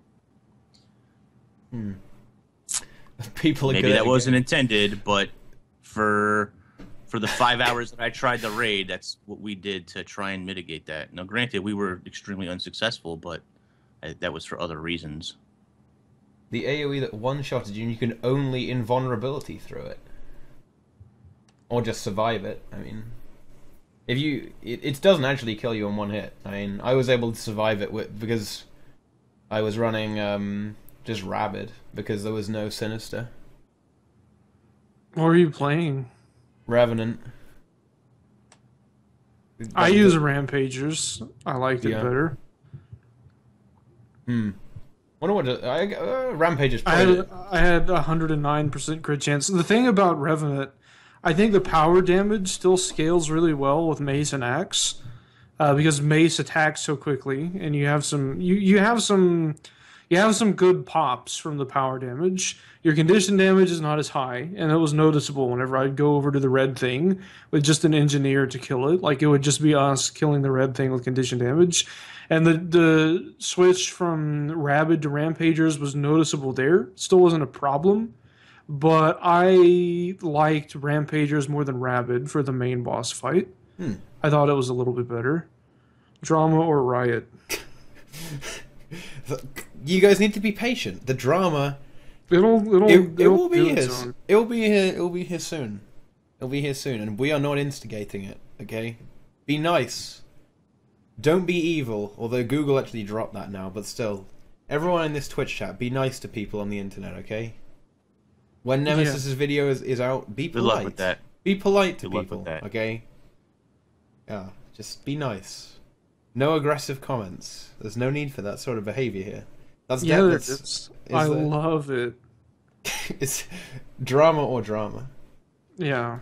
People are maybe good that at wasn't intended, but for the 5 hours that I tried the raid, that's what we did to try and mitigate that. Now, granted, we were extremely unsuccessful, but that was for other reasons. The AoE that one-shotted you, and you can only invulnerability through it. Or just survive it, I mean. It doesn't actually kill you in one hit. I mean, I was able to survive it because I was running just Rabid, because there was no Sinister. What are you playing? Revenant. I use Rampagers. I liked it better. Wonder what Rampagers played. I had 109% crit chance. The thing about Revenant, I think the power damage still scales really well with Mace and Axe, because Mace attacks so quickly, and you have some good pops from the power damage. Your condition damage is not as high, and it was noticeable whenever I'd go over to the red thing with just an engineer to kill it. Like, it would just be us killing the red thing with condition damage. And the switch from Rabid to Rampagers was noticeable there. Still wasn't a problem, but I liked Rampagers more than Rabid for the main boss fight. I thought it was a little bit better. Drama or Riot? You guys need to be patient. The drama, it will be here. It will be here. It will be here soon. It'll be here soon, and we are not instigating it. Okay, be nice. Don't be evil. Although Google actually dropped that now, but still, everyone in this Twitch chat, be nice to people on the internet. Okay. When Nemesis's video is out, be polite. Good luck with that. Be polite to people. Okay. Yeah, just be nice. No aggressive comments. There's no need for that sort of behavior here. I love it. It's drama or drama. Yeah.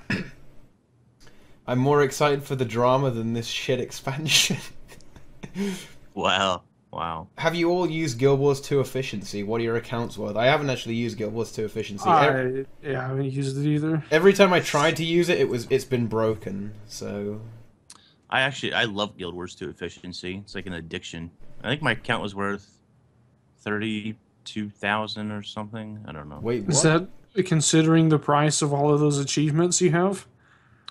I'm more excited for the drama than this shit expansion. Wow. Have you all used Guild Wars 2 Efficiency? What are your accounts worth? I haven't actually used Guild Wars 2 Efficiency. I haven't used it either. Every time I tried to use it, it's been broken. So I love Guild Wars 2 Efficiency. It's like an addiction. I think my account was worth 32,000 or something. I don't know. Wait, what? Is that considering the price of all of those achievements you have?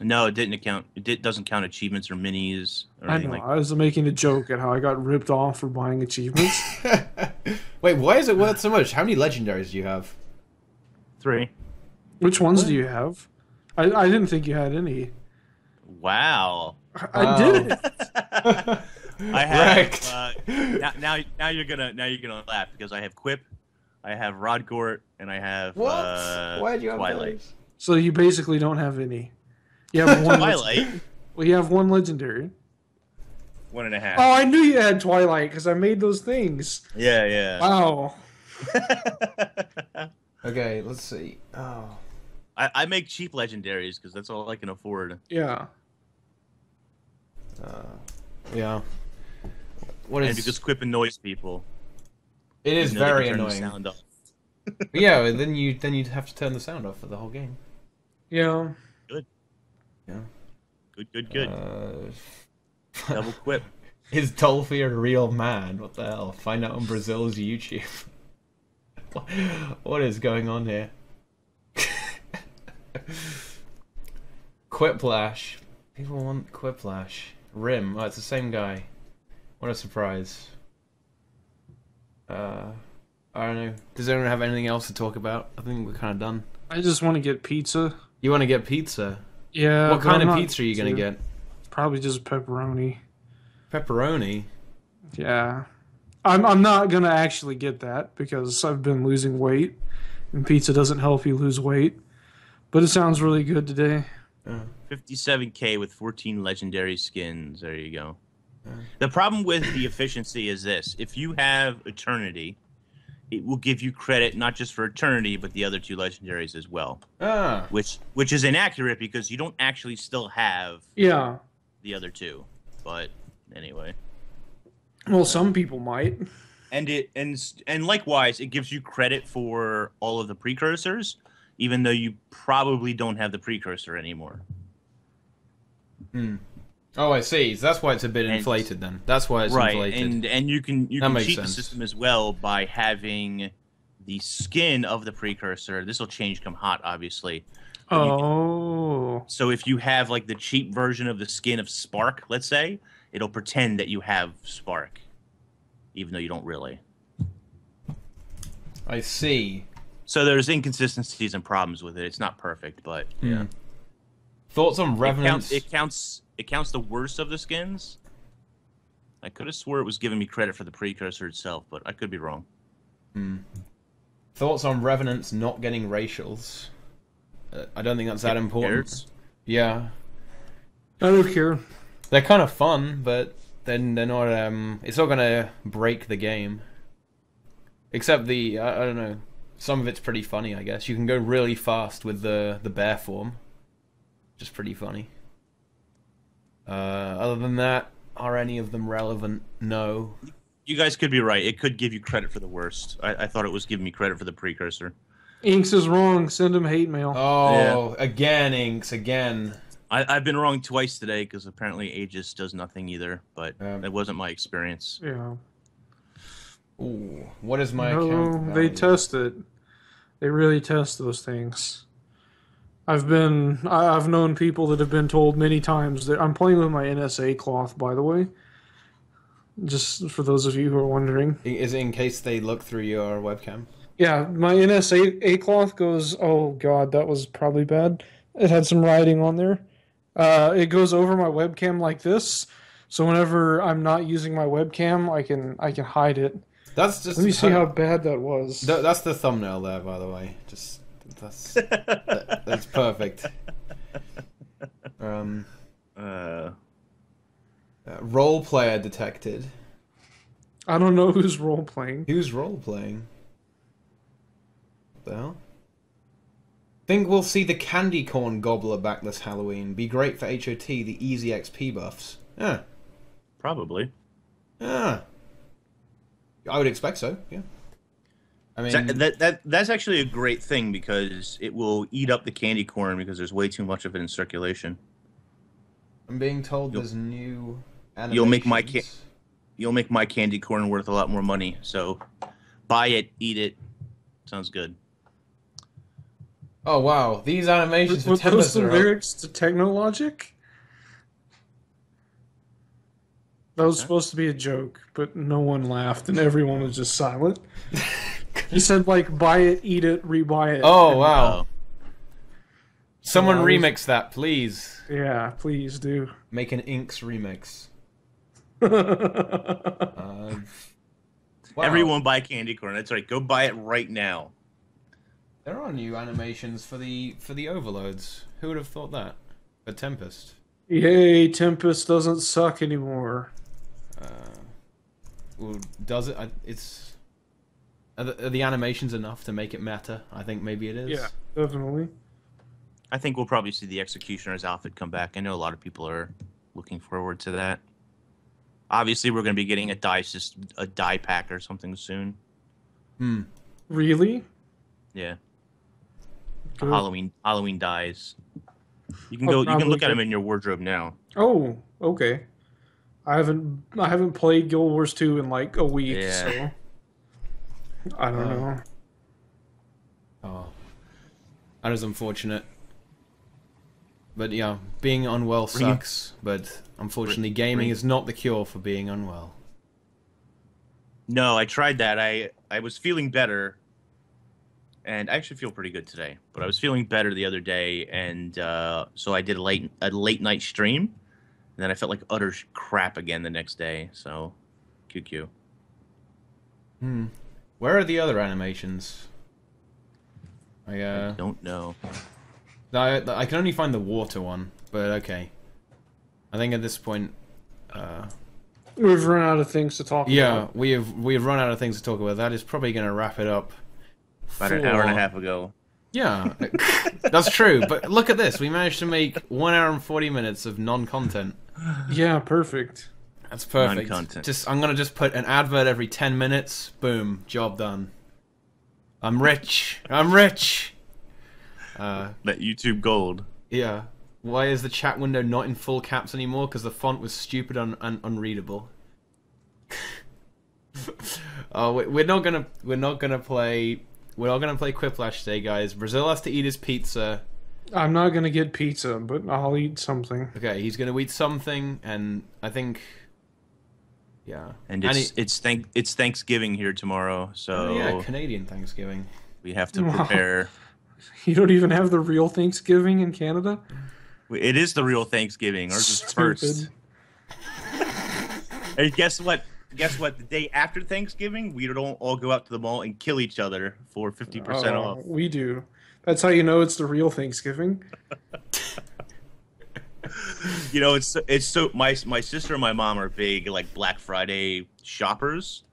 No, it didn't count. It doesn't count achievements or minis or anything like that. I was making a joke at how I got ripped off for buying achievements. Wait, why is it worth so much? How many legendaries do you have? 3. Which ones do you have? I didn't think you had any. Wow. I did it. I have. Now you're gonna laugh because I have Quip, I have Rodgort, and I have Why do you have Twilight. those? So you basically don't have any. You have one. Twilight. Well, you have one legendary. 1.5. Oh, I knew you had Twilight because I made those things. Yeah. Wow. Okay, let's see. Oh. I make cheap legendaries because that's all I can afford. Yeah. Yeah. And because Quip annoys people. It is very turn annoying. The sound off. Yeah, then you'd have to turn the sound off for the whole game. Yeah. Good. Yeah. Good. Double Quip. Is Dolphy a real man? What the hell? Find out on Brazil's YouTube. What is going on here? Quiplash. People want Quiplash. Rim. Oh, it's the same guy. What a surprise. I don't know. Does anyone have anything else to talk about? I think we're kind of done. I just want to get pizza. You want to get pizza? Yeah. What kind of pizza are you going to get? Probably just pepperoni. Pepperoni? Yeah. I'm not going to actually get that because I've been losing weight, and pizza doesn't help you lose weight. But it sounds really good today. 57k with 14 legendary skins. There you go. The problem with the efficiency is this. If you have Eternity, it will give you credit not just for Eternity, but the other 2 legendaries as well. Which is inaccurate because you don't actually still have the other 2. But anyway. Well, some people might. And likewise, it gives you credit for all of the precursors, even though you probably don't have the precursor anymore. Oh, I see. So that's why it's a bit inflated then. That's why it's inflated. And you can cheat the system as well by having the skin of the precursor. This will change come hot, obviously. So if you have like the cheap version of the skin of Spark, let's say, it'll pretend that you have Spark, even though you don't really. I see. So there's inconsistencies and problems with it. It's not perfect, but yeah. Thoughts on Revenants? It counts the worst of the skins. I could have swore it was giving me credit for the precursor itself, but I could be wrong. Thoughts on Revenants not getting racials? I don't think that's that important. Cares? Yeah. I don't care. They're kind of fun, but then they're not. It's not gonna break the game. Except I don't know. Some of it's pretty funny, I guess. You can go really fast with the bear form, which is pretty funny. Other than that, are any of them relevant? No. You guys could be right. It could give you credit for the worst. I thought it was giving me credit for the precursor. Inks is wrong. Send him hate mail. Oh, yeah. Again, Inks, again. I've been wrong twice today because apparently Aegis does nothing either, but it wasn't my experience. Yeah. Ooh, what is my account value? They test it. They really test those things. I've known people that have been told many times that I'm playing with my NSA cloth, by the way. Just for those of you who are wondering. Is it in case they look through your webcam? Yeah, my NSA cloth goes, oh god, that was probably bad. It had some writing on there. It goes over my webcam like this, so whenever I'm not using my webcam, I can hide it. That's just. Let me see how bad that was. That's the thumbnail there, by the way. Just that's perfect. Role player detected. I don't know who's role playing. Who's role playing? What the hell? Think we'll see the candy corn gobbler back this Halloween. Be great for HOT, the easy XP buffs. Yeah. Probably. Yeah. I would expect so, yeah. I mean... That's actually a great thing because it will eat up the candy corn because there's way too much of it in circulation. I'm being told there's new animations. You'll make my candy corn worth a lot more money, so buy it, eat it. Sounds good. Oh wow, these animations Were those the lyrics to Technologic? That was supposed to be a joke, but no one laughed and everyone was just silent. He said, like, buy it, eat it, rebuy it. Oh, wow. Someone remix that, please. Yeah, please do. Make an Inks remix. Wow. Everyone buy candy corn. That's right. Go buy it right now. There are new animations for the overloads. Who would have thought that? For Tempest. Yay, Tempest doesn't suck anymore. Well, does it? Are the animations enough to make it matter? I think maybe it is. Yeah, definitely. I think we'll probably see the Executioner's outfit come back. I know a lot of people are looking forward to that. Obviously, we're going to be getting a die pack or something soon. Really? Yeah. Halloween dies. You can You can look at them in your wardrobe now. Oh, okay. I haven't played Guild Wars 2 in like a week, so I don't know. Oh, that is unfortunate. But yeah, being unwell sucks. But unfortunately, gaming is not the cure for being unwell. No, I tried that. I was feeling better, and I actually feel pretty good today. But I was feeling better the other day, and so I did a late night stream, and then I felt like utter crap again the next day. So, QQ. Where are the other animations? I don't know. I can only find the water one, but okay. I think at this point, we've run out of things to talk about. Yeah, we have run out of things to talk about. That is probably going to wrap it up. About an hour and a half ago. Yeah, that's true. But look at this. We managed to make 1 hour and 40 minutes of non-content. Yeah, perfect. That's perfect. Non-content. I'm going to just put an advert every 10 minutes. Boom. Job done. I'm rich. I'm rich. That YouTube gold. Yeah. Why is the chat window not in full caps anymore? Because the font was stupid and unreadable. Oh, we're not gonna play Quiplash today, guys. Brazil has to eat his pizza. I'm not gonna get pizza, but I'll eat something. Okay, he's gonna eat something, and I think, yeah. And it's Thanksgiving here tomorrow, so yeah, Canadian Thanksgiving. We have to prepare. You don't even have the real Thanksgiving in Canada? It is the real Thanksgiving. Ours is first. Hey, guess what? guess what? The day after Thanksgiving, we don't all go out to the mall and kill each other for 50% off. We do. That's how you know it's the real Thanksgiving. You know, it's so my sister and my mom are big like Black Friday shoppers,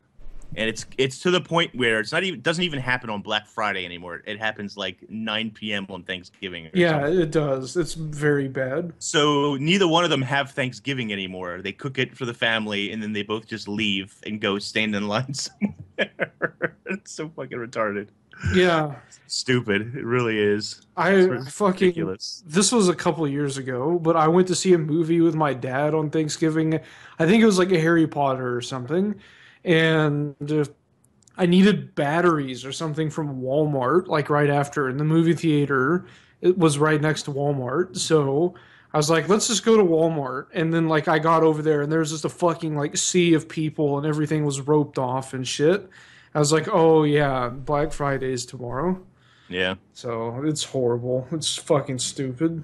and it's to the point where it doesn't even happen on Black Friday anymore. It happens like 9 p.m. on Thanksgiving. Yeah, it does. It's very bad. So neither one of them have Thanksgiving anymore. They cook it for the family, and then they both just leave and go stand in line somewhere. It's so fucking retarded. Yeah. Stupid. It really is. It's ridiculous. This was a couple of years ago, but I went to see a movie with my dad on Thanksgiving. I think it was like a Harry Potter or something. And I needed batteries or something from Walmart, like right after. And the movie theater, it was right next to Walmart. So I was like, let's just go to Walmart. And then like I got over there and there was just a fucking like sea of people and everything was roped off and shit. I was like, oh yeah, Black Friday's tomorrow. Yeah. So it's horrible. It's fucking stupid.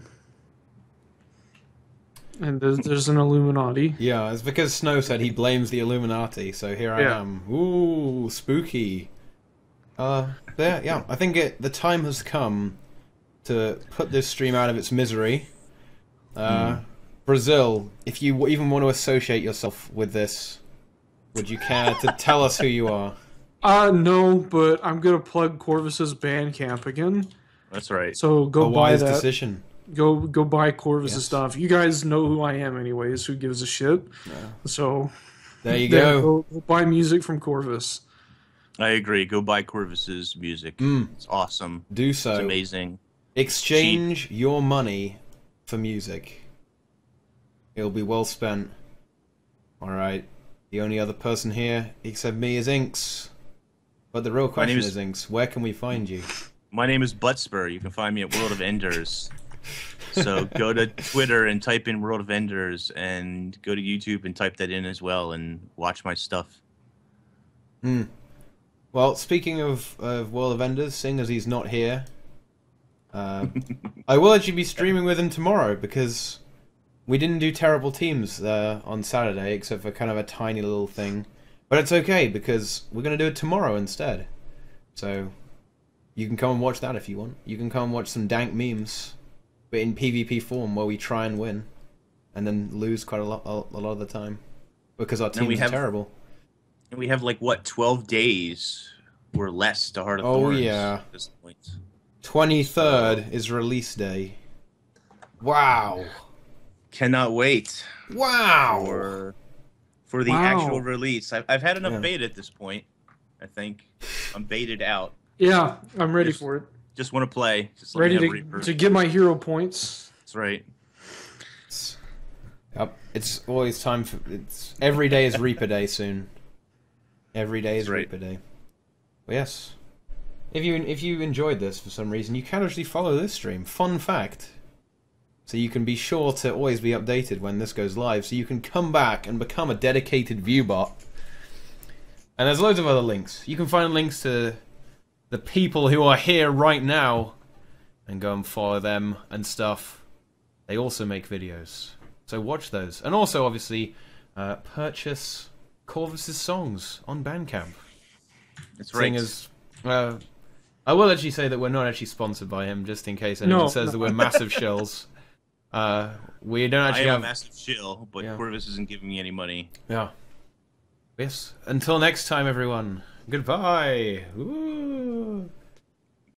And there's an Illuminati. Yeah, it's because Snow said he blames the Illuminati, so here I am. Ooh, spooky. Yeah, I think the time has come to put this stream out of its misery. Brazil, if you even want to associate yourself with this, would you care to tell us who you are? No, but I'm gonna plug Corvus's Bandcamp again. That's right. So go buy wise that. Decision. Go buy Corvus's stuff. You guys know who I am, anyways. Who gives a shit? Yeah. So there you go. Go buy music from Corvus. I agree. Go buy Corvus's music. It's awesome. Do so. It's amazing. Exchange your money for music. It'll be well spent. All right. The only other person here except me is Inks. But the real question is, Inks, where can we find you? My name is Butspur. You can find me at World of Enders. So go to Twitter and type in World of Enders, and go to YouTube and type that in as well, and watch my stuff. Well, speaking of World of Enders, seeing as he's not here, I will actually be streaming with him tomorrow, because we didn't do Terrible Teams on Saturday, except for kind of a tiny little thing. But it's okay, because we're going to do it tomorrow instead. So you can come and watch that if you want. You can come and watch some dank memes, but in PvP form, where we try and win, and then lose quite a lot of the time, because our team is terrible. And we have, like, what, 12 days or less to Heart of Thorns. Oh, yeah. At this point. 23rd is release day. Wow. Cannot wait. Wow. For the actual release. I've had enough bait at this point, I think. I'm baited out. Yeah, I'm ready for it. Just want to play. Just ready to get my hero points. That's right. Yep. It's always time for... every day is Reaper Day soon. Every day is Reaper Day. But yes. If you enjoyed this for some reason, you can actually follow this stream. Fun fact. So you can be sure to always be updated when this goes live, so you can come back and become a dedicated viewbot. And there's loads of other links. You can find links to the people who are here right now, and go and follow them and stuff. They also make videos, so watch those. And also, obviously, purchase Corvus's songs on Bandcamp. That's right. As, I will actually say that we're not actually sponsored by him, just in case anyone says that we're massive shells. We don't actually have a massive shill, but Corvus isn't giving me any money. Yeah. Yes. Until next time, everyone. Goodbye. Ooh.